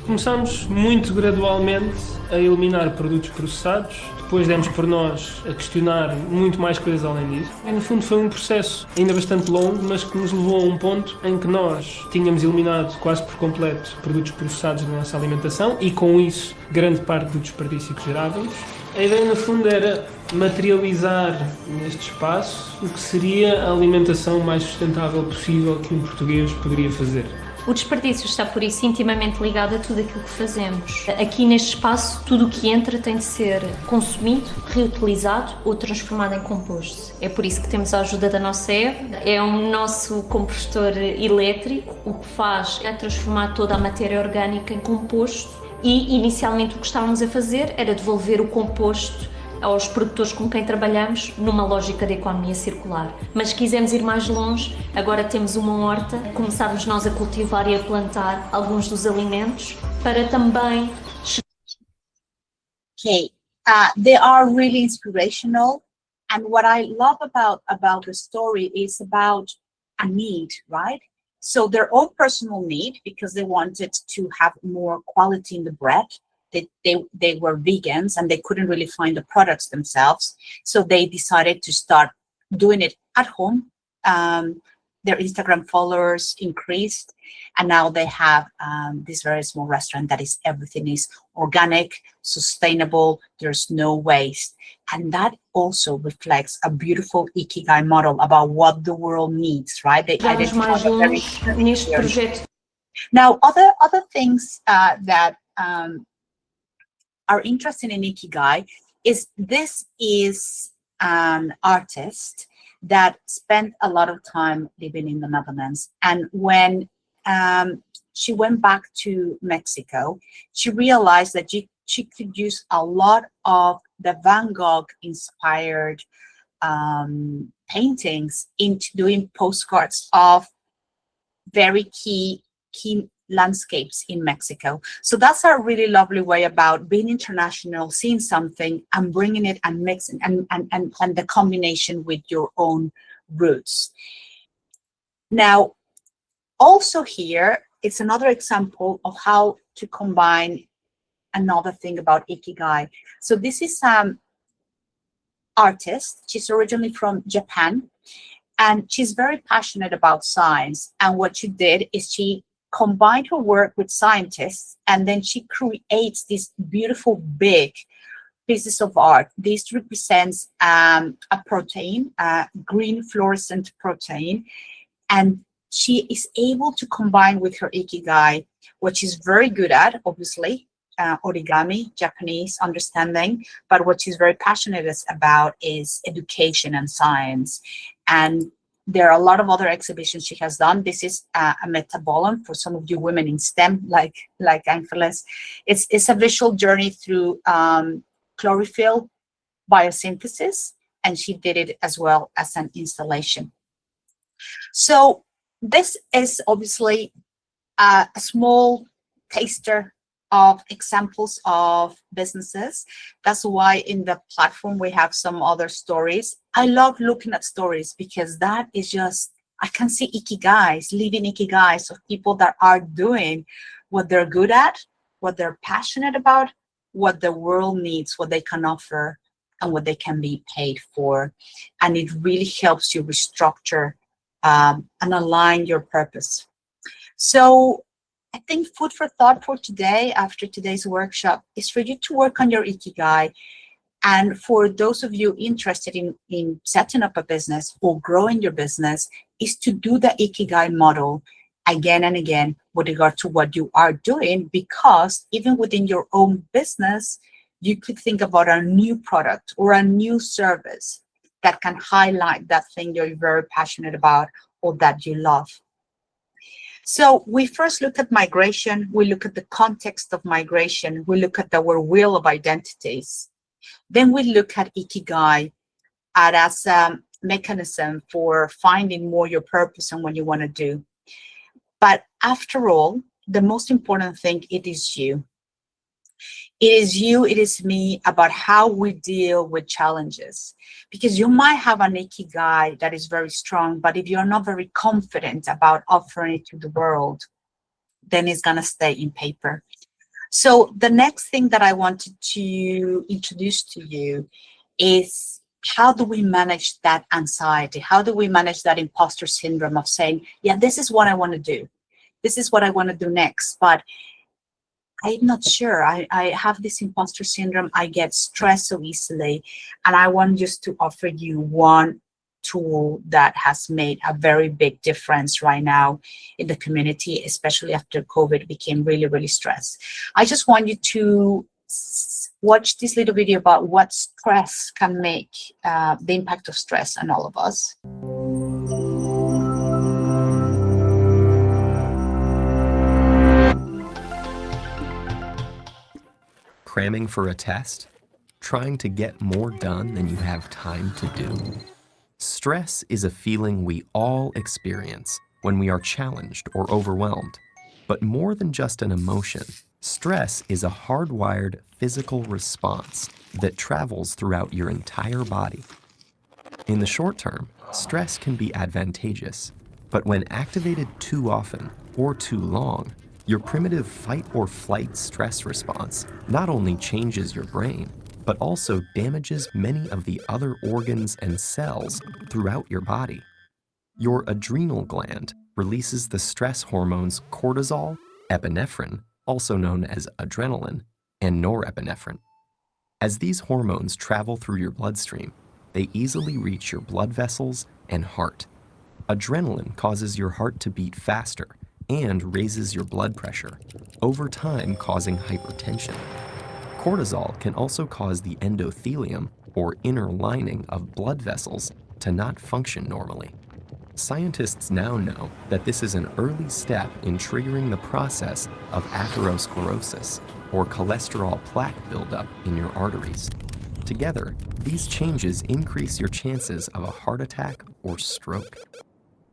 Começámos muito gradualmente a eliminar produtos processados, depois demos por nós a questionar muito mais coisas além disso. E no fundo foi um processo ainda bastante longo, mas que nos levou a um ponto em que nós tínhamos eliminado quase por completo produtos processados da nossa alimentação e com isso grande parte do desperdício que gerávamos. A ideia no fundo era materializar neste espaço o que seria a alimentação mais sustentável possível que um português poderia fazer. O desperdício está, por isso, intimamente ligado a tudo aquilo que fazemos. Aqui neste espaço, tudo o que entra tem de ser consumido, reutilizado ou transformado em composto. É por isso que temos a ajuda da nossa Eve. É um nosso compostor elétrico. O que faz é transformar toda a matéria orgânica em composto E inicialmente o que estávamos a fazer era devolver o composto aos produtores com quem trabalhamos numa lógica de economia circular. Mas quisemos ir mais longe, agora temos uma horta, começámos nós a cultivar e a plantar alguns dos alimentos para também... Okay, they are really inspirational. And what I love about the story is about a need, right? So their own personal need, because they wanted to have more quality in the bread. They were vegans and they couldn't really find the products themselves. So they decided to start doing it at home. Their Instagram followers increased, and now they have this very small restaurant that is everything is organic, sustainable, there's no waste. And that also reflects a beautiful Ikigai model about what the world needs, right? They identify a very clear. Now, other things that are interesting in Ikigai is this is an artist that spent a lot of time living in the Netherlands. And when she went back to Mexico, she realized that she could use a lot of the Van Gogh inspired paintings into doing postcards of very key landscapes in Mexico. So that's a really lovely way about being international, seeing something and bringing it and mixing and the combination with your own roots. Now, also here, it's another example of how to combine another thing about Ikigai. So this is artist. She's originally from Japan, and she's very passionate about science. And what she did is she combined her work with scientists, and then she creates these beautiful big pieces of art. This represents a protein, a green fluorescent protein, and she is able to combine with her Ikigai what she's very good at, obviously, origami, Japanese understanding, but what she's very passionate about is education and science. And there are a lot of other exhibitions she has done. This is a metabolome for some of you women in STEM, like Angeles. It's a visual journey through chlorophyll biosynthesis, and she did it as well as an installation. So this is obviously a small taster of examples of businesses. That's why in the platform we have some other stories. I love looking at stories because that is just, I can see Ikigais, living Ikigais of people that are doing what they're good at, what they're passionate about, what the world needs, what they can offer, and what they can be paid for. And it really helps you restructure and align your purpose. So I think food for thought for today, after today's workshop, is for you to work on your Ikigai. And for those of you interested in setting up a business or growing your business, is to do the Ikigai model again and again with regard to what you are doing, because even within your own business, you could think about a new product or a new service that can highlight that thing you're very passionate about or that you love. So we first look at migration, we look at the context of migration, we look at our wheel of identities. Then we look at Ikigai as a mechanism for finding more your purpose and what you want to do. But after all, the most important thing, it is you. It is you, it is me, about how we deal with challenges. Because you might have an Ikigai that is very strong, but if you're not very confident about offering it to the world, then it's going to stay in paper. So the next thing that I wanted to introduce to you is, how do we manage that anxiety? How do we manage that imposter syndrome of saying, yeah, this is what I want to do. This is what I want to do next, but I'm not sure. I have this imposter syndrome. I get stressed so easily. And I want just to offer you one tool that has made a very big difference right now in the community, especially after COVID became really, really stressed. I just want you to watch this little video about what stress can make, the impact of stress on all of us. cramming for a test? Trying to get more done than you have time to do? Stress is a feeling we all experience when we are challenged or overwhelmed. But more than just an emotion, stress is a hardwired physical response that travels throughout your entire body. In the short term, stress can be advantageous, but when activated too often or too long, your primitive fight or flight stress response not only changes your brain, but also damages many of the other organs and cells throughout your body. Your adrenal gland releases the stress hormones cortisol, epinephrine, also known as adrenaline, and norepinephrine. As these hormones travel through your bloodstream, they easily reach your blood vessels and heart. Adrenaline causes your heart to beat faster and raises your blood pressure, over time causing hypertension. Cortisol can also cause the endothelium, or inner lining of blood vessels, to not function normally. Scientists now know that this is an early step in triggering the process of atherosclerosis, or cholesterol plaque buildup in your arteries. Together, these changes increase your chances of a heart attack or stroke.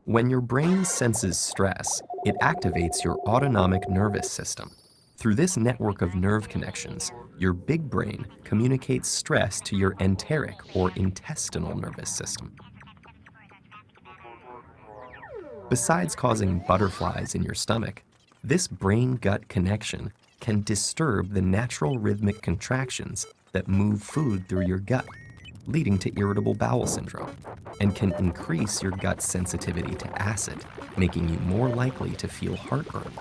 When your brain senses stress, it activates your autonomic nervous system. Through this network of nerve connections, your big brain communicates stress to your enteric or intestinal nervous system. Besides causing butterflies in your stomach, this brain-gut connection can disturb the natural rhythmic contractions that move food through your gut, leading to irritable bowel syndrome, and can increase your gut's sensitivity to acid, making you more likely to feel heartburn.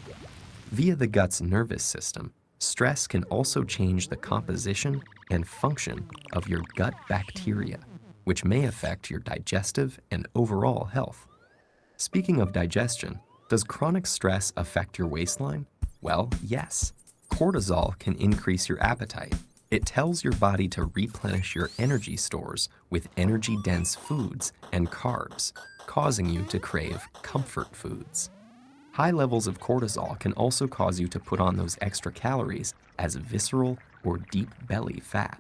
Via the gut's nervous system, stress can also change the composition and function of your gut bacteria, which may affect your digestive and overall health. Speaking of digestion, does chronic stress affect your waistline? Well, yes. Cortisol can increase your appetite. It tells your body to replenish your energy stores with energy-dense foods and carbs, causing you to crave comfort foods. High levels of cortisol can also cause you to put on those extra calories as visceral or deep belly fat.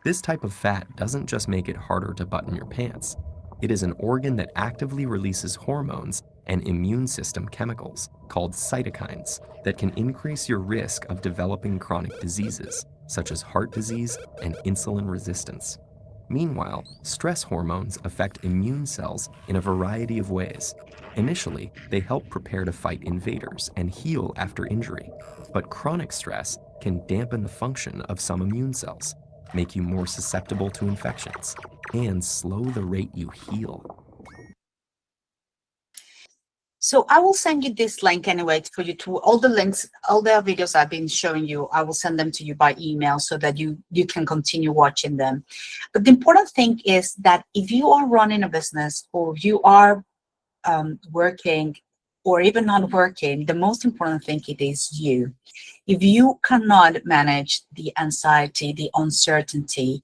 This type of fat doesn't just make it harder to button your pants. It is an organ that actively releases hormones and immune system chemicals called cytokines that can increase your risk of developing chronic diseases, such as heart disease and insulin resistance. Meanwhile, stress hormones affect immune cells in a variety of ways. Initially, they help prepare to fight invaders and heal after injury, but chronic stress can dampen the function of some immune cells, make you more susceptible to infections, and slow the rate you heal. So I will send you this link anyway for you to all the links, all the videos I've been showing you. I will send them to you by email so that you can continue watching them. But the important thing is that if you are running a business or you are working or even not working, the most important thing it is you. If you cannot manage the anxiety, the uncertainty,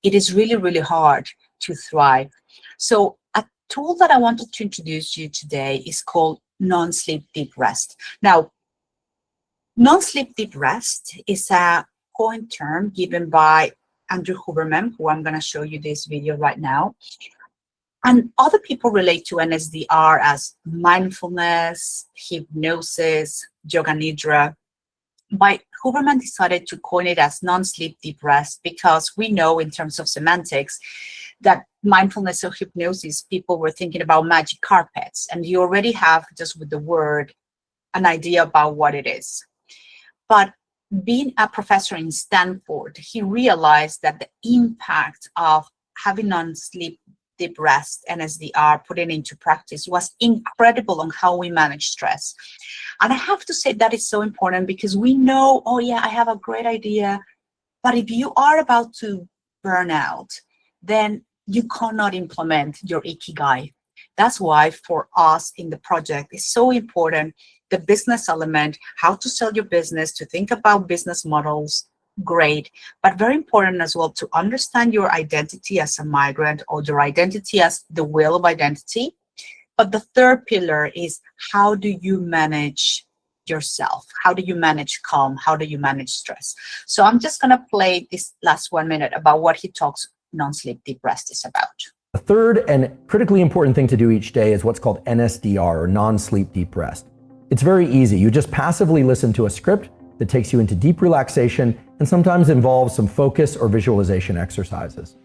it is really, really hard to thrive. So a tool that I wanted to introduce you today is called non-sleep deep rest. Now, non-sleep deep rest is a coined term given by Andrew Huberman, who I'm going to show you this video right now. And other people relate to NSDR as mindfulness, hypnosis, yoga nidra. But Huberman decided to coin it as non-sleep deep rest because we know in terms of semantics that mindfulness or hypnosis, people were thinking about magic carpets, and you already have, just with the word, an idea about what it is. But being a professor in Stanford, he realized that the impact of having non-sleep deep rest, NSDR, putting into practice was incredible on how we manage stress. And I have to say that is so important because we know, oh yeah, I have a great idea, but if you are about to burn out, then you cannot implement your Ikigai. That's why for us in the project, it's so important, the business element, how to sell your business, to think about business models, great, but very important as well to understand your identity as a migrant or your identity as the wheel of identity. But the third pillar is how do you manage yourself? How do you manage calm? How do you manage stress? So I'm just going to play this last 1 minute about what he talks non-sleep deep rest is about. The third and critically important thing to do each day is what's called NSDR, or non-sleep deep rest. It's very easy. You just passively listen to a script that takes you into deep relaxation and sometimes involves some focus or visualization exercises.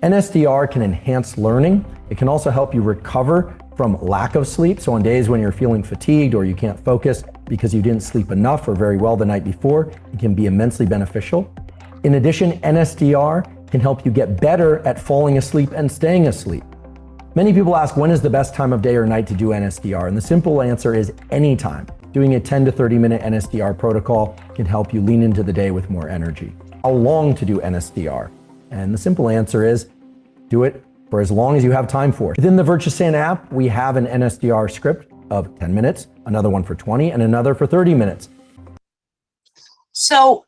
NSDR can enhance learning. It can also help you recover from lack of sleep. So on days when you're feeling fatigued or you can't focus because you didn't sleep enough or very well the night before, it can be immensely beneficial. In addition, NSDR can help you get better at falling asleep and staying asleep. Many people ask, when is the best time of day or night to do NSDR? And the simple answer is anytime. Doing a 10 to 30 minute NSDR protocol can help you lean into the day with more energy. How long to do NSDR? And the simple answer is do it for as long as you have time for. Within the Virtusan app, we have an NSDR script of 10 minutes, another one for 20, and another for 30 minutes. So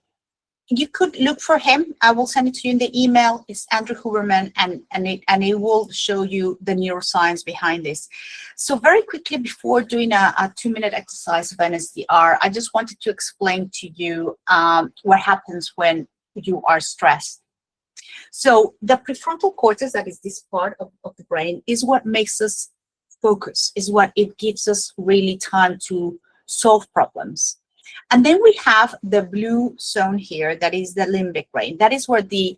you could look for him. I will send it to you in the email. It's Andrew Huberman, and it will show you the neuroscience behind this. So very quickly, before doing a 2-minute exercise of NSDR, I just wanted to explain to you what happens when you are stressed. So the prefrontal cortex, that is this part of the brain, is what makes us focus, is what it gives us really time to solve problems. And then we have the blue zone here, that is the limbic brain. That is where the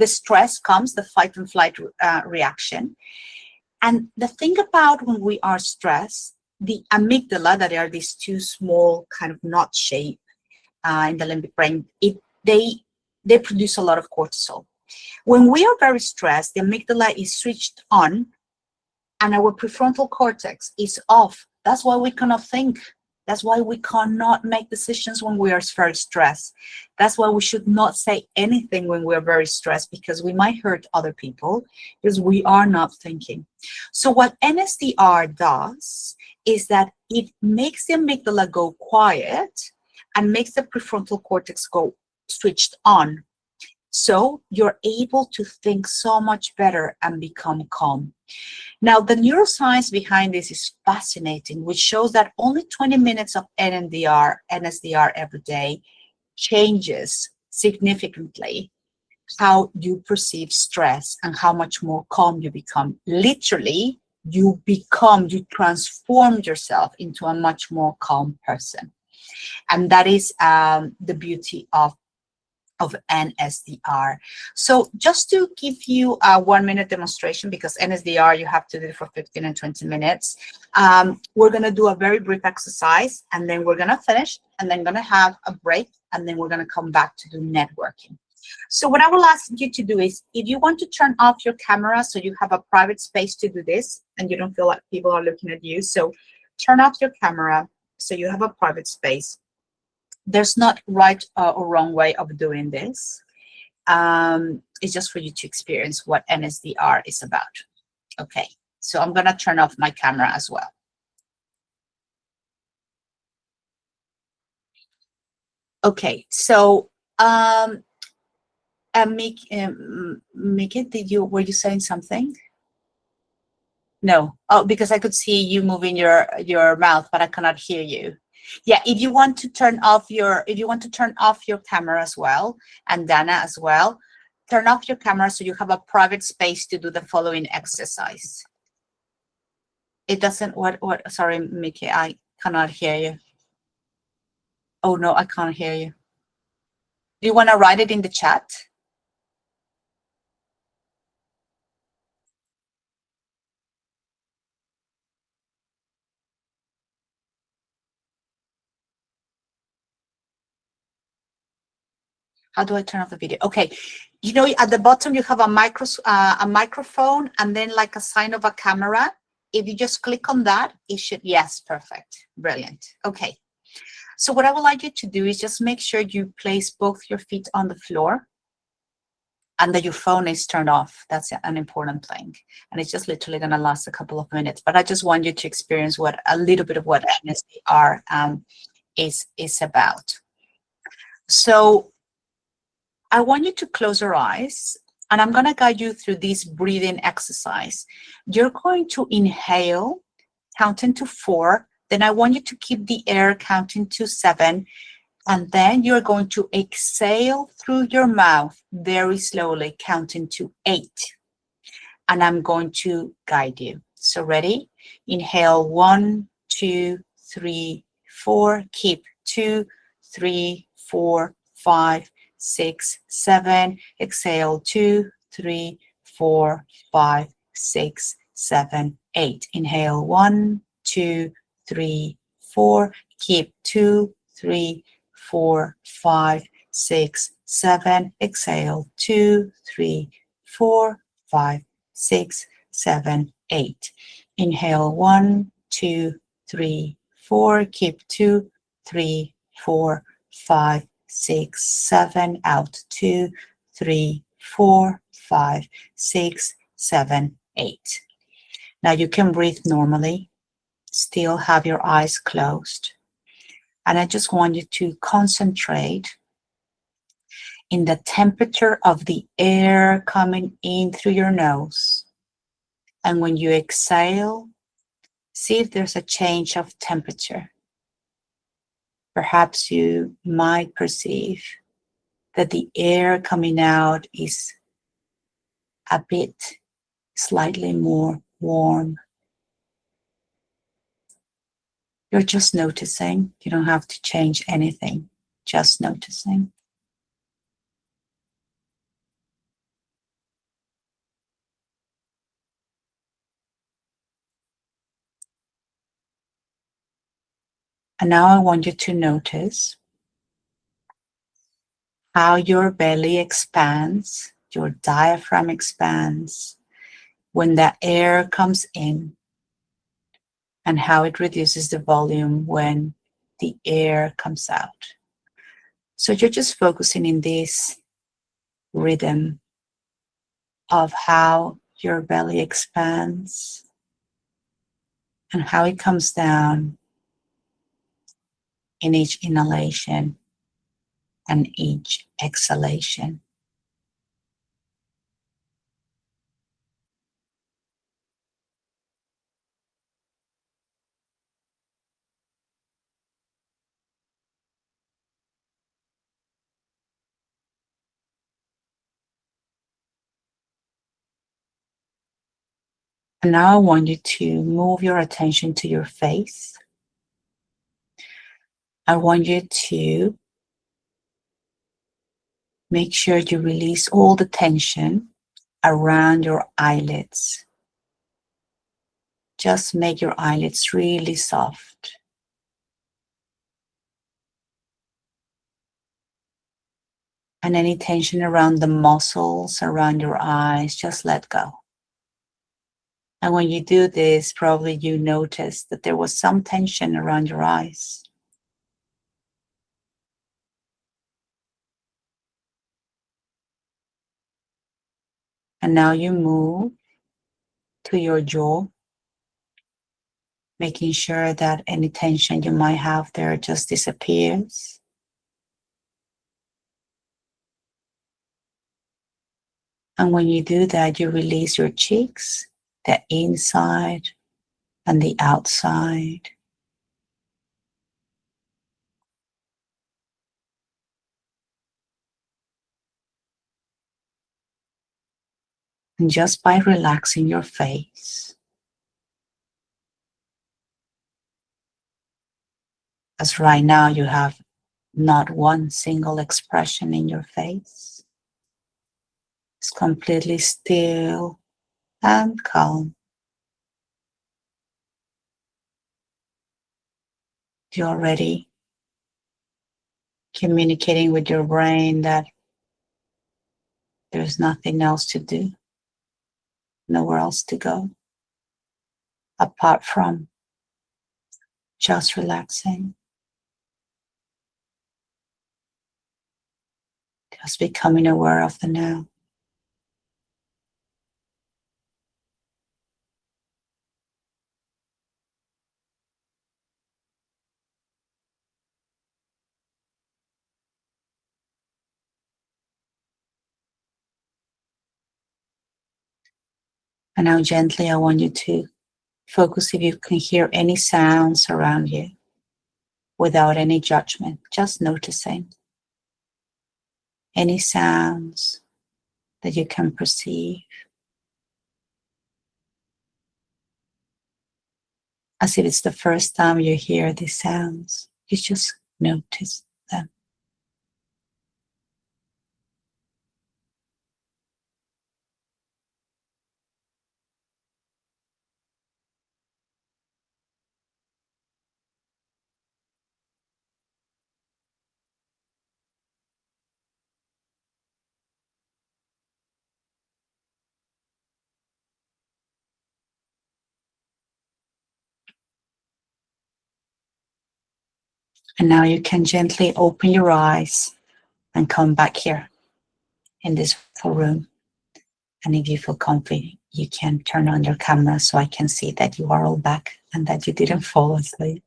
stress comes, the fight and flight reaction. And the thing about when we are stressed, the amygdala, that are these two small kind of knot shape in the limbic brain, they produce a lot of cortisol. When we are very stressed, the amygdala is switched on and our prefrontal cortex is off. That's why we cannot think. That's why we cannot make decisions when we are very stressed. That's why we should not say anything when we are very stressed, because we might hurt other people because we are not thinking. So what NSDR does is that it makes the amygdala go quiet and makes the prefrontal cortex go switched on. So you're able to think so much better and become calm. Now, the neuroscience behind this is fascinating, which shows that only 20 minutes of NSDR every day changes significantly how you perceive stress and how much more calm you become. Literally, you transform yourself into a much more calm person. And that is the beauty of NSDR. So just to give you a 1-minute demonstration, because NSDR, you have to do it for 15 and 20 minutes. We're going to do a very brief exercise, and then we're going to finish, and then going to have a break, and then we're going to come back to do networking. So what I will ask you to do is, if you want to turn off your camera so you have a private space to do this, and you don't feel like people are looking at you. So turn off your camera so you have a private space. There's not right or wrong way of doing this. It's just for you to experience what NSDR is about. Okay, so I'm going to turn off my camera as well. Okay, so Miki, were you saying something? No. Oh, because I could see you moving your mouth, but I cannot hear you. Yeah, if you want to turn off your camera as well, and Dana as well, turn off your camera so you have a private space to do the following exercise. It doesn't, sorry, Miki, I cannot hear you. Oh no, I can't hear you. Do you want to write it in the chat? How do I turn off the video? Okay, you know, at the bottom you have a microphone and then like a sign of a camera. If you just click on that, it should, yes, perfect, brilliant. Okay, so what I would like you to do is just make sure you place both your feet on the floor and that your phone is turned off. That's an important thing. And it's just literally gonna last a couple of minutes, but I just want you to experience a little bit of what NSDR is about. So I want you to close your eyes, and I'm going to guide you through this breathing exercise. You're going to inhale counting to 4. Then I want you to keep the air counting to 7. And then you're going to exhale through your mouth very slowly, counting to 8. And I'm going to guide you. So ready? Inhale 1, 2, 3, 4. Keep 2, 3, 4, 5, 6, 7. Exhale 2, 3, 4, 5, 6, 7, 8. Inhale 1, 2, 3, 4. Keep 2, 3, 4, 5, 6, 7. Exhale 2, 3, 4, 5, 6, 7, 8. Inhale 1, 2, 3, 4. Keep 2, 3, 4, 5, 6, 7. Out 2, 3, 4, 5, 6, 7, 8. Now you can breathe normally, still have your eyes closed. And I just want you to concentrate in the temperature of the air coming in through your nose. And when you exhale, see if there's a change of temperature. Perhaps you might perceive that the air coming out is a bit slightly more warm. You're just noticing. You don't have to change anything, just noticing. And now I want you to notice how your belly expands, your diaphragm expands when the air comes in, and how it reduces the volume when the air comes out. So you're just focusing in this rhythm of how your belly expands and how it comes down in each inhalation and each exhalation. And now I want you to move your attention to your face. I want you to make sure you release all the tension around your eyelids. Just make your eyelids really soft. And any tension around the muscles around your eyes, just let go. And when you do this, probably you notice that there was some tension around your eyes. And now you move to your jaw, making sure that any tension you might have there just disappears. And when you do that, you release your cheeks, the inside and the outside. And just by relaxing your face, as right now you have not one single expression in your face, it's completely still and calm. You're already communicating with your brain that there's nothing else to do, nowhere else to go, apart from just relaxing, just becoming aware of the now. And now gently, I want you to Focus if you can hear any sounds around you without any judgment, just noticing any sounds that you can perceive. As if it's the first time you hear these sounds, you just notice them. And now you can gently open your eyes and come back here in this full room. And if you feel comfy, you can turn on your camera so I can see that you are all back and that you didn't fall asleep.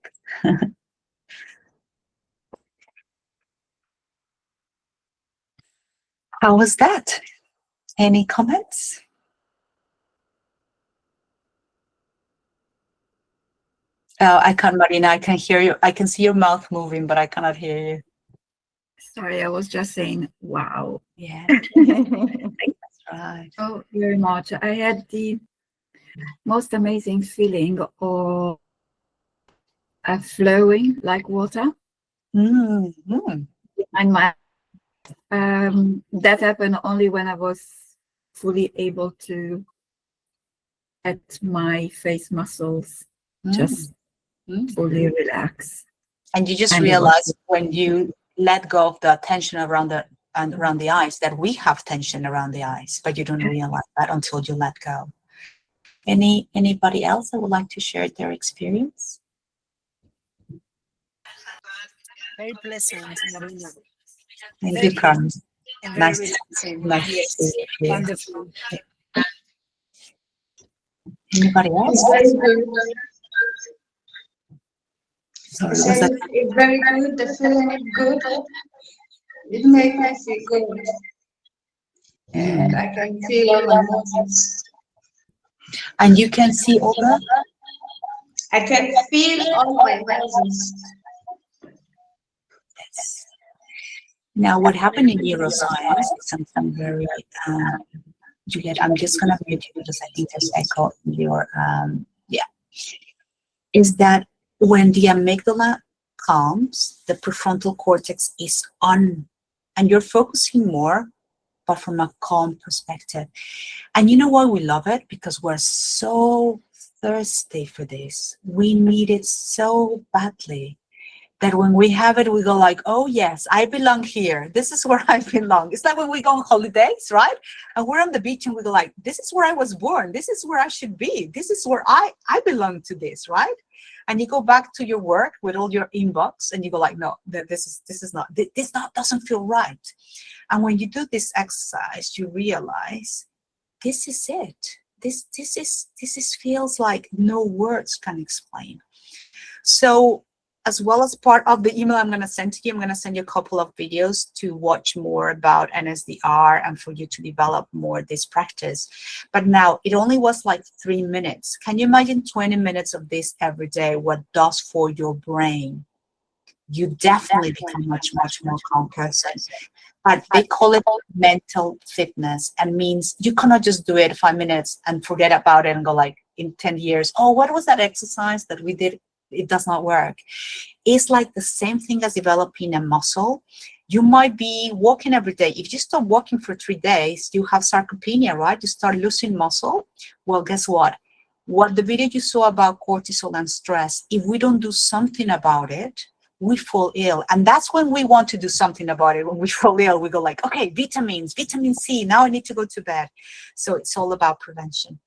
How was that? Any comments? Oh, I can't, Marina. I can hear you. I can see your mouth moving, but I cannot hear you. Sorry, I was just saying, wow. Yeah. That's right. Oh, very much. I had the most amazing feeling of flowing like water. Mm-hmm. And my that happened only when I was fully able to let my face muscles just fully relax. And you just And it realize was- when you let go of the tension around the eyes that we have tension around the eyes, but you don't realize that until you let go. Anybody else that would like to share their experience? Very pleasant, Marina. Thank you, Carmen. And very Nice relaxing. nice to Yes, see you. wonderful. Anybody else? It's very good. Sorry, It's was that- it's very good. The feeling is good. It makes me feel good. And I can feel all my muscles. And you can see all that? I can feel all my muscles. Now, what happened in neuroscience is something very, Juliet, I'm just going to mute you because I think there's echo in your, is that when the amygdala calms, the prefrontal cortex is on, and you're focusing more, but from a calm perspective. And you know why we love it? Because we're so thirsty for this. We need it so badly that when we have it, we go like, oh yes, I belong here. This is where I belong. It's like when we go on holidays, right? And we're on the beach and we go like, this is where I was born. This is where I should be. This is where I belong to this, right? And you go back to your work with all your inbox and you go like, no, this doesn't feel right. And when you do this exercise, you realize this is it. This feels like no words can explain. So as well as part of the email I'm going to send to you, I'm going to send you a couple of videos to watch more about NSDR and for you to develop more this practice. But now it only was like 3 minutes. Can you imagine 20 minutes of this every day, what it does for your brain? You definitely become much, much more calm person. But they call it mental fitness, and means you cannot just do it 5 minutes and forget about it and go like in 10 years, oh, what was that exercise that we did? It does not work. It's like the same thing as developing a muscle. You might be walking every day. If you stop walking for 3 days, you have sarcopenia, right? You start losing muscle. Well, guess what? What the video you saw about cortisol and stress, if we don't do something about it, we fall ill. And that's when we want to do something about it. When we fall ill, we go like, okay, vitamins, vitamin C, now I need to go to bed. So it's all about prevention.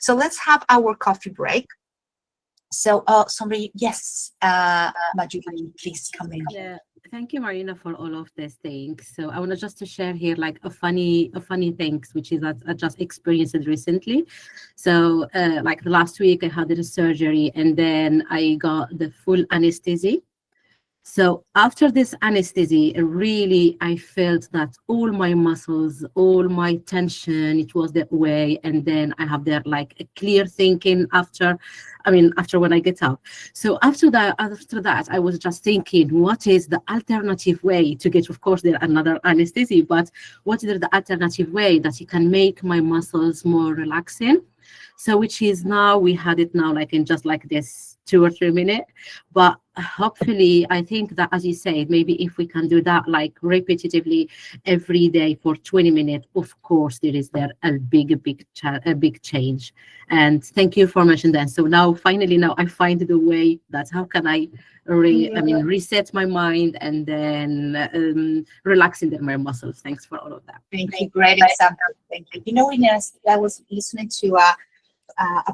So let's have our coffee break. So somebody, yes, Majuline, please come in. Yeah, thank you, Marina, for all of these things. So I wanted just to share here like a funny things, which is that I just experienced it recently. So like last week I had a surgery and then I got the full anesthesia. So after this anesthesia, really, I felt that all my muscles, all my tension, it was that way. And then I have that like a clear thinking after when I get up. So after that, I was just thinking, what is the alternative way to get, of course, there another anesthesia, but what is the alternative way that you can make my muscles more relaxing? So which is now, we had it now like in just like this 2 or 3 minutes, but hopefully I think that, as you said, maybe if we can do that like repetitively every day for 20 minutes, of course there is a big change. And thank you for mentioning that. So now finally I find the way that how can I reset my mind and then relaxing my muscles. Thanks for all of that. Thank you. Great example. Thank you. You know, Ines, I was listening to a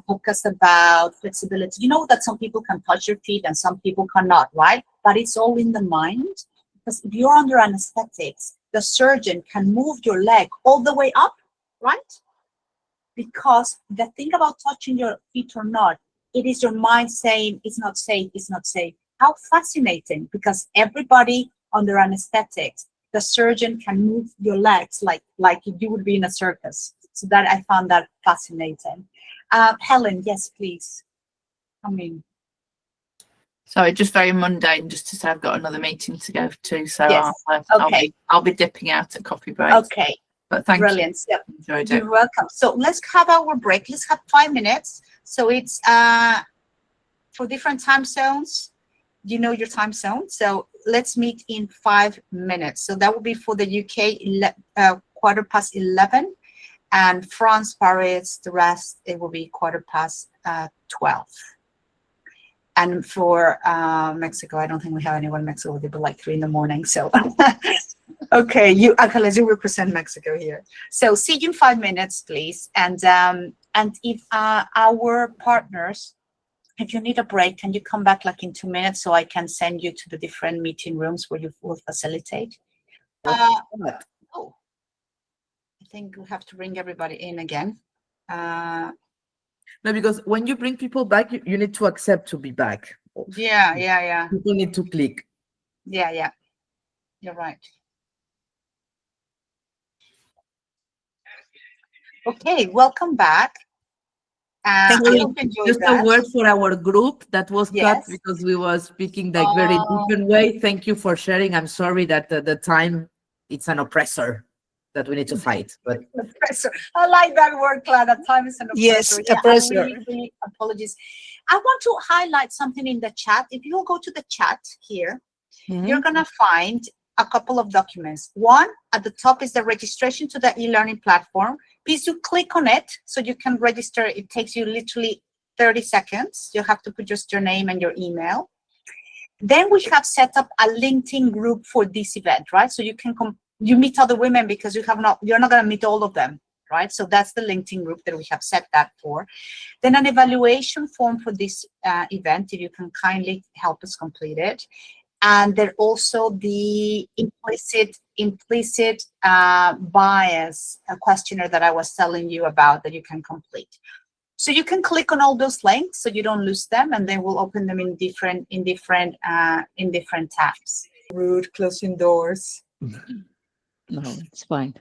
podcast about flexibility. You know that some people can touch your feet and some people cannot, right? But it's all in the mind. Because if you're under anesthetics, the surgeon can move your leg all the way up, right? Because the thing about touching your feet or not, it is your mind saying it's not safe, it's not safe. How fascinating, because everybody under anesthetics, the surgeon can move your legs like you would be in a circus. So that I found that fascinating. Helen, yes, please. Sorry, just very mundane, just to say I've got another meeting to go to, so yes. I'll be dipping out at coffee break. Okay. But thank Brilliant. you. Yep. Enjoyed You're it. welcome. So let's have our break. Let's have 5 minutes. So it's for different time zones. You know your time zone. So let's meet in 5 minutes. So that will be for the UK 11:15. And France, Paris, the rest, it will be 12:15. And for Mexico, I don't think we have anyone in Mexico. It'll be like 3 a.m. So, okay, Ángeles, you represent Mexico here. So see you in 5 minutes, please. And if our partners, if you need a break, can you come back like in 2 minutes so I can send you to the different meeting rooms where you will facilitate? I think we have to bring everybody in again. No, because when you bring people back, you need to accept to be back. Yeah. People need to click. Yeah. You're right. Okay, welcome back. I hope you enjoyed Just that. a word for our group that was cut Yes. because we were speaking like very different way. Thank you for sharing. I'm sorry that the time, it's an oppressor that we need to fight. But Oppressor. I like that word, Clara. Time is an oppressor. Yes, Yeah, oppressor. really apologies. I want to highlight something in the chat. If you go to the chat here, you're going to find a couple of documents. One, at the top is the registration to the e-learning platform. Please do click on it so you can register. It takes you literally 30 seconds. You have to put just your name and your email. Then we have set up a LinkedIn group for this event, right? So you can you meet other women because you're not going to meet all of them, right? So that's the LinkedIn group that we have set that for. Then an evaluation form for this event, if you can kindly help us complete it. And then also the implicit bias questionnaire that I was telling you about that you can complete. So you can click on all those links so you don't lose them, and then we'll open them in different tabs. Rude, closing doors. No, it's fine.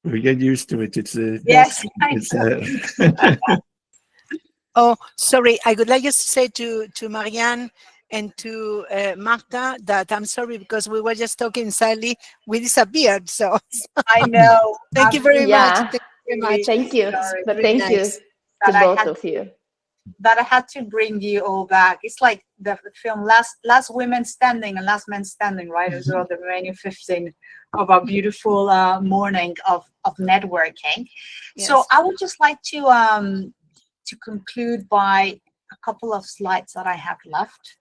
We get used to it. It's yes. Oh, sorry. I would like just to say to Marianne and to Marta that I'm sorry because we were just talking silently. We disappeared. So I know. Thank you very much. Thank you very much. Thank you. But thank you to both of you. That I had to bring you all back. It's like the film Last Women Standing and Last Men Standing, right? As well, the remaining 15 of our beautiful morning of networking. Yes. So I would just like to conclude by a couple of slides that I have left.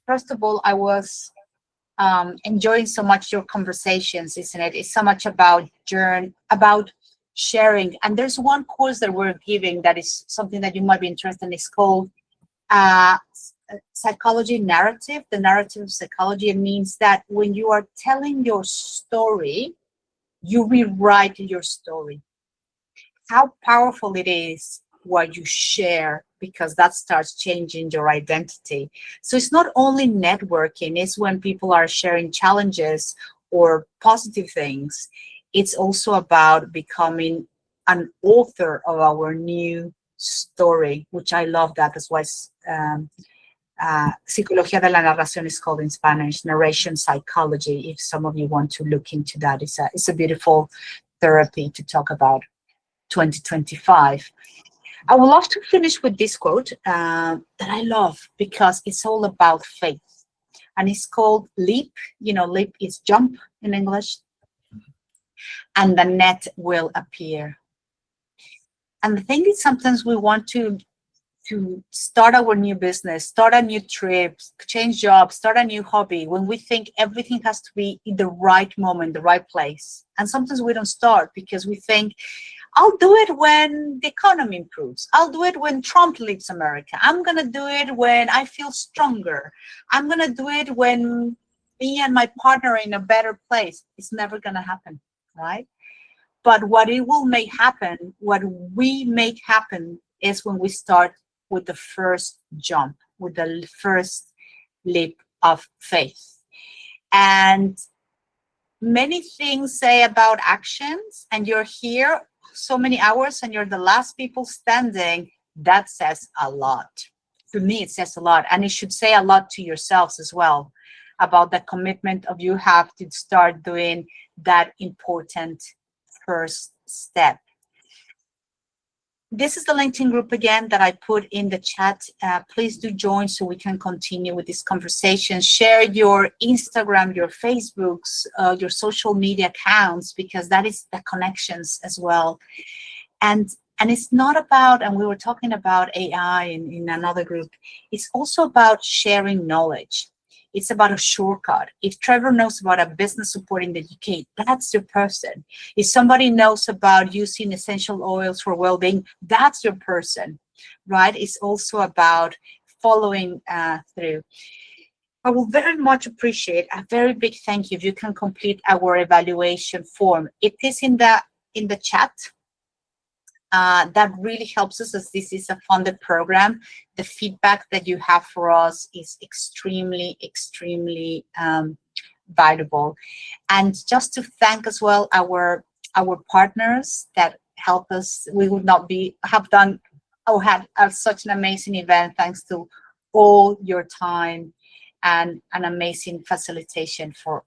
First of all, I was enjoying so much your conversations, isn't it? It's so much about sharing. And there's one course that we're giving that is something that you might be interested in. It's called Psychology Narrative, the narrative of psychology. It means that when you are telling your story, you rewrite your story. How powerful it is what you share because that starts changing your identity. So it's not only networking, it's when people are sharing challenges or positive things. It's also about becoming an author of our new story, which I love that. That's why Psicología de la Narración is called in Spanish, narration psychology. If some of you want to look into that, it's a beautiful therapy to talk about 2025. I would love to finish with this quote that I love because it's all about faith. And it's called leap. You know, leap is jump in English. And the net will appear. And the thing is, sometimes we want to start our new business, start a new trip, change jobs, start a new hobby, when we think everything has to be in the right moment, the right place. And sometimes we don't start because we think, I'll do it when the economy improves. I'll do it when Trump leaves America. I'm going to do it when I feel stronger. I'm going to do it when me and my partner are in a better place. It's never going to happen, right? But what it will make happen, what we make happen, is when we start with the first jump, with the first leap of faith. And many things say about actions, and you're here so many hours and you're the last people standing. That says a lot. To me, it says a lot. And it should say a lot to yourselves as well about the commitment of you have to start doing that important first step. This is the LinkedIn group again that I put in the chat. Please do join so we can continue with this conversation. Share your Instagram, your Facebooks, your social media accounts, because that is the connections as well. And it's not about, and we were talking about AI in another group, it's also about sharing knowledge. It's about a shortcut. If Trevor knows about a business support in the UK, that's your person. If somebody knows about using essential oils for well-being, that's your person, right? It's also about following through. I will very much appreciate a very big thank you if you can complete our evaluation form. It is in the chat. That really helps us, as this is a funded program. The feedback that you have for us is extremely, extremely valuable. And just to thank as well our partners that help us. We would not have done or had such an amazing event thanks to all your time and an amazing facilitation for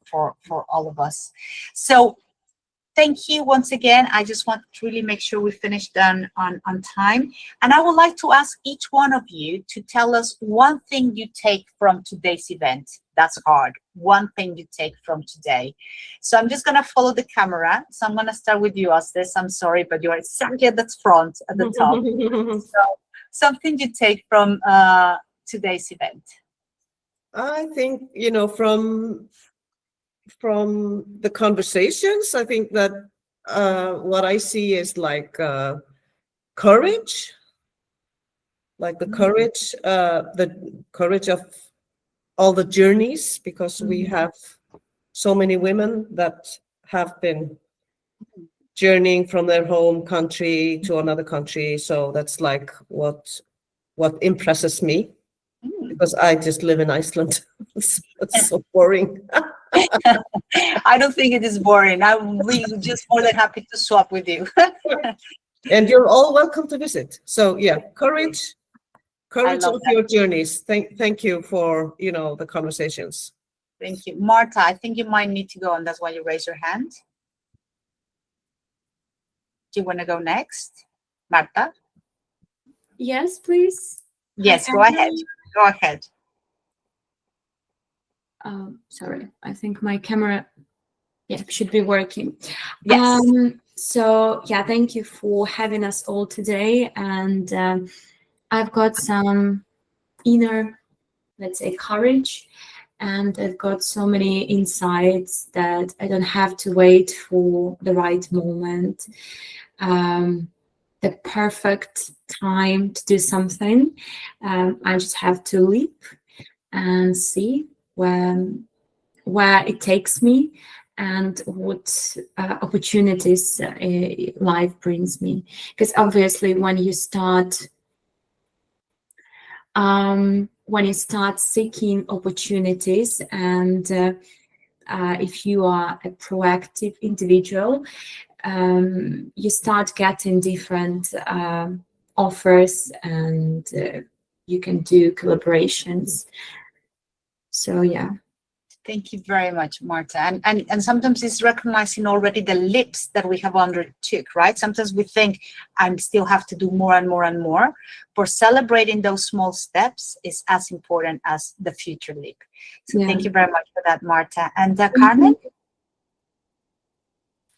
all of us. So thank you once again. I just want to really make sure we finished on time. And I would like to ask each one of you to tell us one thing you take from today's event. That's hard. One thing you take from today. So I'm just going to follow the camera. So I'm going to start with you, Astis. I'm sorry, but you're exactly at the front, at the top. So something you take from today's event. I think, from the conversations, I think that what I see is like courage, like the courage of all the journeys, because we have so many women that have been journeying from their home country to another country. So that's like what impresses me, because I just live in Iceland. It's so boring. I don't think it is boring. I'm really just more than happy to swap with you. And you're all welcome to visit. So yeah, courage of your journeys. Thank you for the conversations. Thank you. Marta, I think you might need to go, and that's why you raise your hand. Do you want to go next, Marta? Yes, please. Yes, go ahead. Go ahead. Sorry, I think my camera should be working. Yes. So yeah, thank you for having us all today. And I've got some inner, let's say, courage, and I've got so many insights that I don't have to wait for the right moment, the perfect time to do something. I just have to leap and see where it takes me and what opportunities life brings me. Because obviously when you start when you start seeking opportunities, and if you are a proactive individual, you start getting different offers, and you can do collaborations. So yeah. Thank you very much, Marta. And sometimes it's recognizing already the leaps that we have undertook, right? Sometimes we think I still have to do more and more and more, but celebrating those small steps is as important as the future leap. So thank you very much for that, Marta. And Carmen?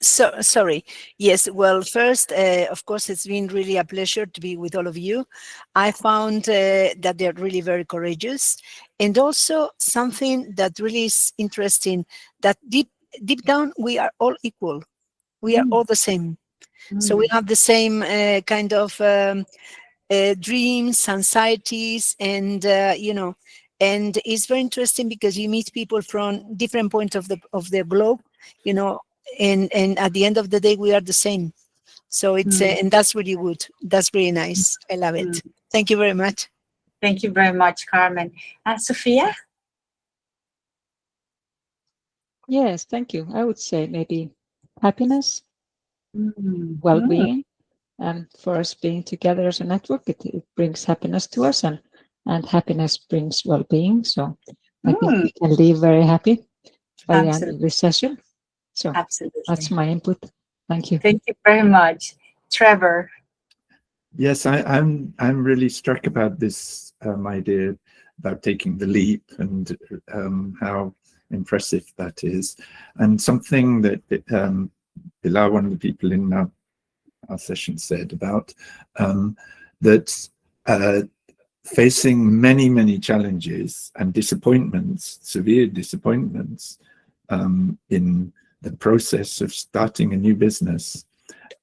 So sorry. Yes. Well, first, of course, it's been really a pleasure to be with all of you. I found that they're really very courageous, and also something that really is interesting, that deep down we are all equal. We are all the same. So we have the same kind of dreams, anxieties, and and it's very interesting because you meet people from different points of the globe, and at the end of the day we are the same. So it's and that's really good. That's really nice. I love it. Thank you very much. Thank you very much, Carmen. Sophia? Yes, thank you. I would say maybe happiness, well-being, and for us being together as a network, it brings happiness to us, and happiness brings well-being. So I think we can live very happy by the end of this session. So that's my input. Thank you. Thank you very much. Trevor? Yes, I'm really struck about this idea about taking the leap, and how impressive that is, and something that Pilar, one of the people in our session, said about that facing many challenges and disappointments, severe disappointments, in the process of starting a new business.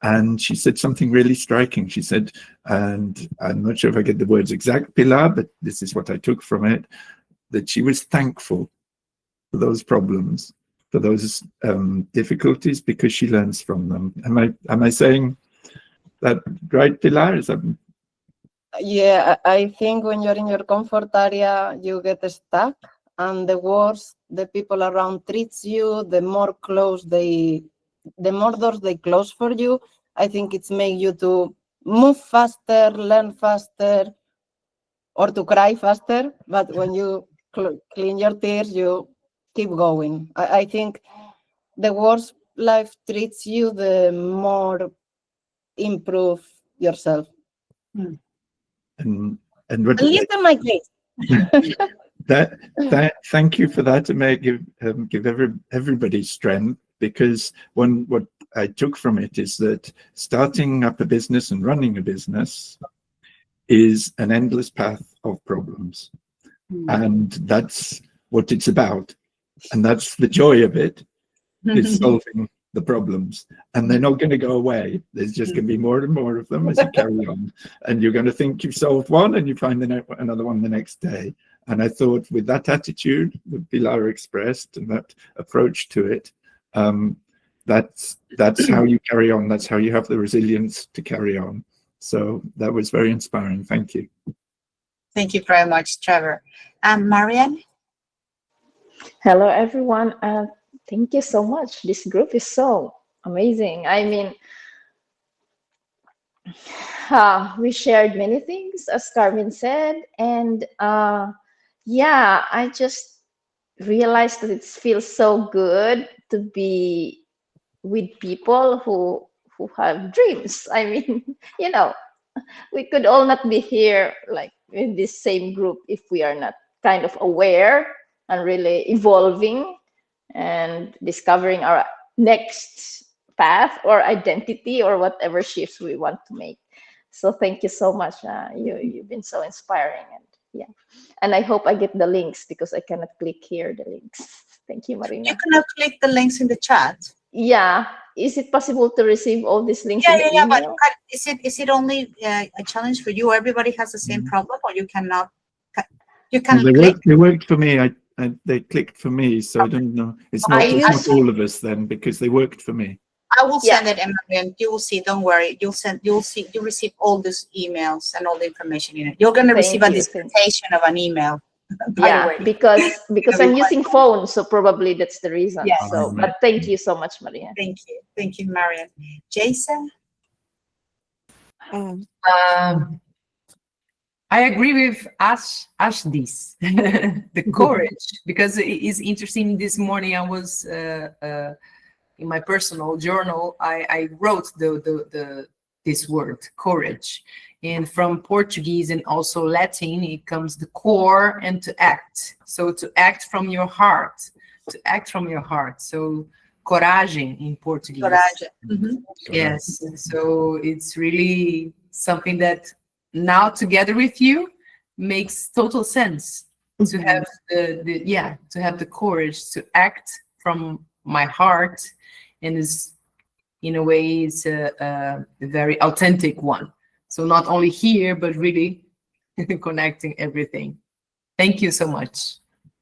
And she said something really striking. She said, and I'm not sure if I get the words exact, Pilar, but this is what I took from it, that she was thankful for those problems, for those difficulties, because she learns from them. Am I saying that right, Pilar? Is that... Yeah, I think when you're in your comfort area, you get stuck, and the worse the people around treats you, the more doors they close for you. I think it's make you to move faster, learn faster, or to cry faster. But when you clean your tears, you keep going. I think the worse life treats you, the more improve yourself. And At least in my case. Thank you for that, and give everybody strength, because what I took from it is that starting up a business and running a business is an endless path of problems, and that's what it's about, and that's the joy of it, is solving the problems, and they're not going to go away. There's just going to be more and more of them as you carry on, and you're going to think you've solved one, and you find another one the next day. And I thought, with that attitude that Pilar expressed and that approach to it, that's how you carry on. That's how you have the resilience to carry on. So that was very inspiring. Thank you. Thank you very much, Trevor. Marianne? Hello, everyone. Thank you so much. This group is so amazing. I mean, we shared many things, as Carmen said, and yeah, I just realized that it feels so good to be with people who have dreams. I mean, we could all not be here like in this same group if we are not kind of aware and really evolving and discovering our next path or identity or whatever shifts we want to make. So thank you so much. You've been so inspiring, and yeah. And I hope I get the links, because I cannot click here the links. Thank you, Marina. You cannot click the links in the chat. Yeah. Is it possible to receive all these links? Yeah, but is it only a challenge for you? Everybody has the same problem, or you cannot? You can click. They worked for me. They clicked for me, so I don't know. It's not all of us then, because they worked for me. I will send it, Emma, and you will see. Don't worry. You'll receive all these emails and all the information in it. You're going to receive a dissertation of an email. Yeah, because I'm using phone, so probably that's the reason. Yes. So, but thank you so much, Maria. Thank you, Marian. Jason. I agree with Ash this, the courage, because it is interesting. This morning I was in my personal journal. I wrote this word courage, and from Portuguese and also Latin it comes the core and to act. So to act from your heart, So coragem in Portuguese. Coragem. Yes. So it's really something that now together with you makes total sense to have to have the courage to act from my heart, and is in a way is a very authentic one. So not only here but really connecting everything. Thank you so much.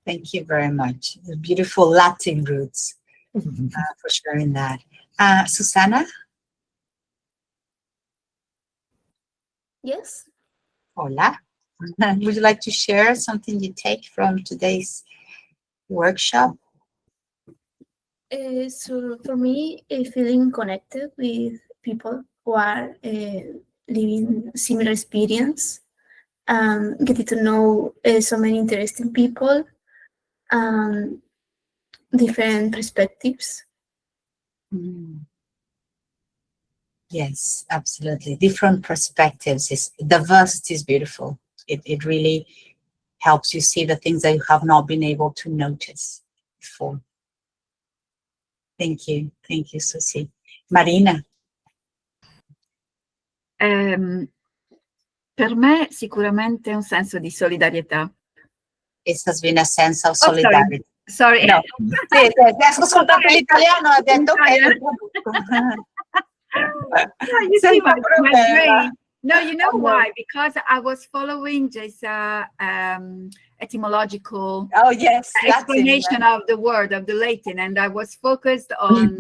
Thank you very much. The beautiful Latin roots for sharing that. Susana. Yes. Hola. Would you like to share something you take from today's workshop? So for me, feeling connected with people who are living similar experience, getting to know so many interesting people, different perspectives. Yes, absolutely. Different perspectives. Diversity is beautiful. It really helps you see the things that you have not been able to notice before. Thank you, Susie. Marina. Per me sicuramente un senso di solidarietà. It has been a sense of solidarity. Sorry. No. Sì, ho ascoltato l'italiano e ho detto ok. No, you see my brain. No, you know why? Because I was following this etymological explanation of the word, of the Latin, and I was focused on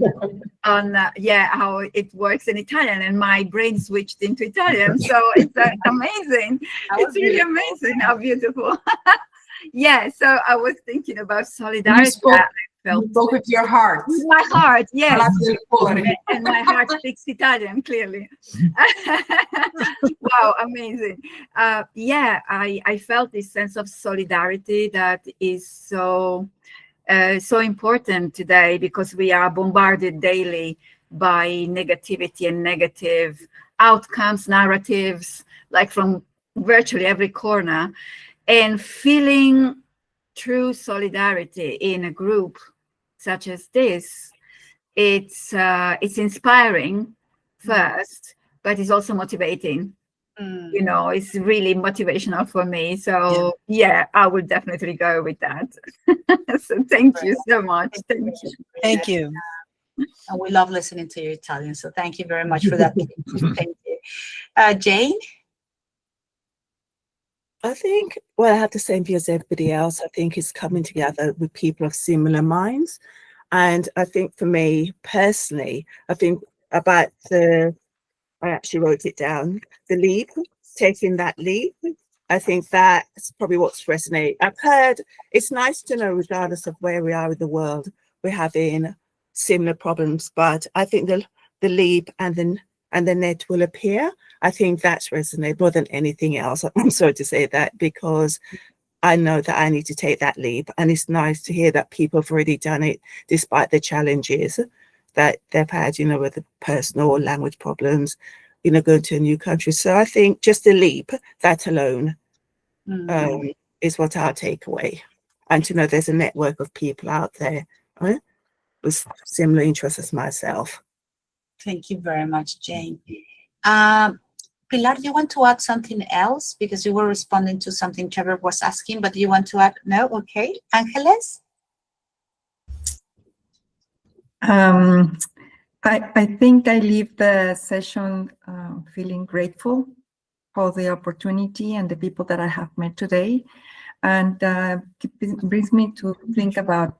how it works in Italian, and my brain switched into Italian. So it's amazing. It's really amazing how beautiful. Yeah, so I was thinking about solidarity. You spoke with your heart. With my heart, yes. And my heart speaks Italian, clearly. Wow, amazing. I felt this sense of solidarity that is so important today, because we are bombarded daily by negativity and negative outcomes, narratives, like from virtually every corner. And feeling true solidarity in a group such as this, it's inspiring first, but it's also motivating. You know, it's really motivational for me. So yeah, I would definitely go with that. So thank you so much. Thank you. And we love listening to your Italian. So thank you very much for that. Thank you. Jane? I think, well, I have the same view as everybody else. I think it's coming together with people of similar minds. And I think for me personally, I think about I actually wrote it down, the leap, taking that leap. I think that's probably what's resonated. I've heard, it's nice to know, regardless of where we are in the world, we're having similar problems, but I think the leap and the net will appear. I think that's resonated more than anything else. I'm sorry to say that, because I know that I need to take that leap. And it's nice to hear that people have already done it, despite the challenges that they've had, you know, with the personal or language problems, you know, going to a new country. So I think just the leap, that alone is what I'll take away. And to know there's a network of people out there with similar interests as myself. Thank you very much, Jane. Pilar, do you want to add something else? Because you were responding to something Trevor was asking, but do you want to add? No? Okay. Angeles? I think I leave the session feeling grateful for the opportunity and the people that I have met today. And brings me to think about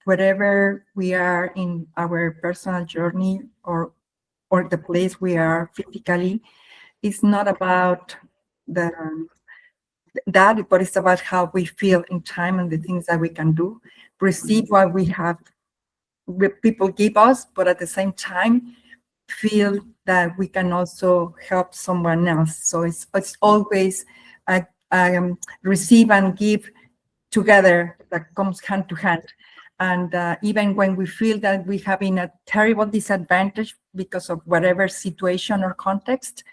wherever we are in our personal journey or the place we are physically. It's not about that, but it's about how we feel in time and the things that we can do, receive what we have, people give us, but at the same time, feel that we can also help someone else. So it's always receive and give together that comes hand to hand. And even when we feel that we have been a terrible disadvantage because of whatever situation or context,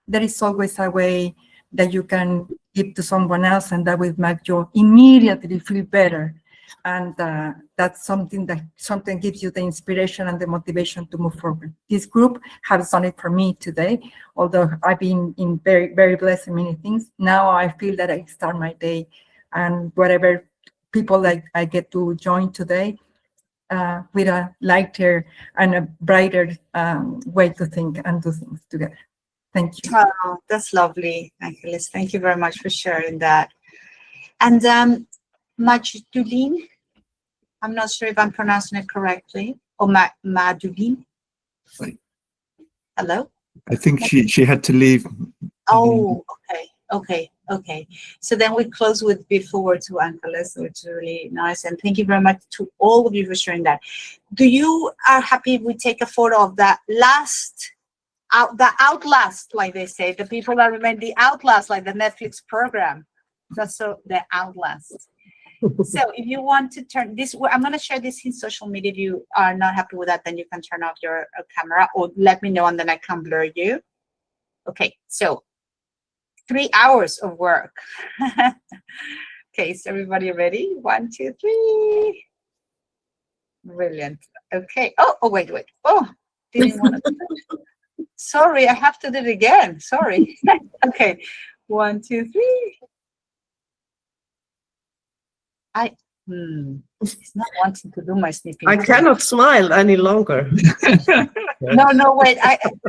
there is always a way that you can give to someone else, and that will make you immediately feel better. And that's something that something gives you the inspiration and the motivation to move forward. This group has done it for me today, although I've been in very, very blessed in many things. Now I feel that I start my day, and whatever people that I get to join today with a lighter and a brighter way to think and do things together. Thank you. Oh, that's lovely, Angeles. Thank you very much for sharing that. And Majuline, I'm not sure if I'm pronouncing it correctly, or Majuline. Hello? I think she had to leave. Oh, okay. So then we close with beautiful words to Angeles, which is really nice. And thank you very much to all of you for sharing that. Do you are happy if we take a photo of that the outlast, like they say, the people that remain, the outlast, like the Netflix program. That's so the outlast. So if you want to turn this, I'm going to share this in social media. If you are not happy with that, then you can turn off your camera or let me know, and then I can blur you. Okay, so 3 hours of work. Okay, is everybody ready? 1, 2, 3. Brilliant. Okay. Oh, wait. Oh, didn't want to. Sorry, I have to do it again. Sorry. Okay, 1, 2, 3. It's not wanting to do my snipping. I cannot smile any longer. No, wait.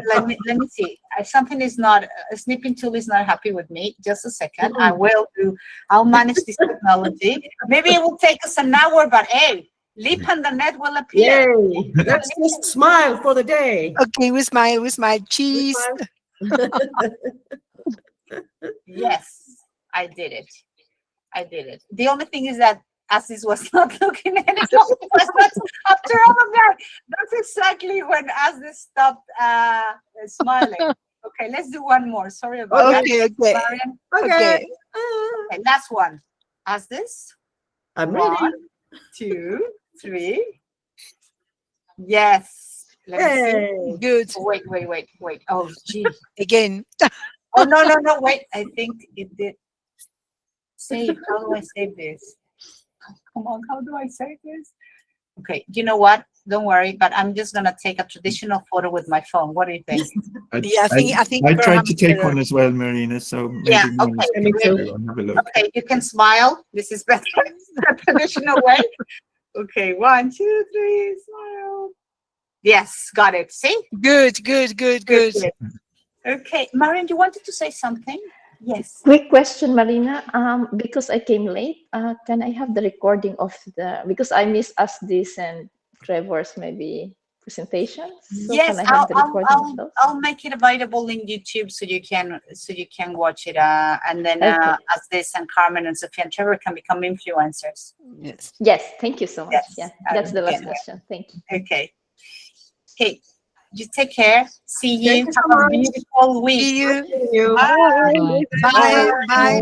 Let me see. Something is not, a snipping tool is not happy with me. Just a second. I'll manage this technology. Maybe it will take us an hour, but hey, Leap and the net will appear. Yay! Let's just smile for the day. Okay, with my cheese. Yes, I did it. The only thing is that Aziz was not looking at it. After all of that, that's exactly when Aziz stopped smiling. Okay, let's do one more. Sorry about that. Okay. Marian? Okay, last one. Aziz. I'm ready. 1, 2, 3. Yes. Let's see. Good. Wait. Oh, gee. Again. Oh, no. Wait. I think it did. Save. How do I save this? Come on. How do I save this? Okay. You know what? Don't worry. But I'm just gonna take a traditional photo with my phone. What do you think? I think. I tried to take one as well, Marina. So maybe yeah. Okay. me too. Have a look. Okay. You can smile. This is better. The traditional way. Okay. 1, 2, 3. Smile. Yes. Got it. See? Good. Okay, Marian, you wanted to say something? Yes. Quick question, Marina. Because I came late, can I have the recording of because I missed this and Trevor's maybe presentations? So Yes, can I have the recording of those? I'll make it available in YouTube so you can watch it. And then as this and Carmen and Sophia and Trevor can become influencers. Yes. Thank you so much. Yes. Yeah, that's the last question. Thank you. Okay. Okay. You take care. See you. Thank you so Have a much. beautiful week. See you. Bye. Bye.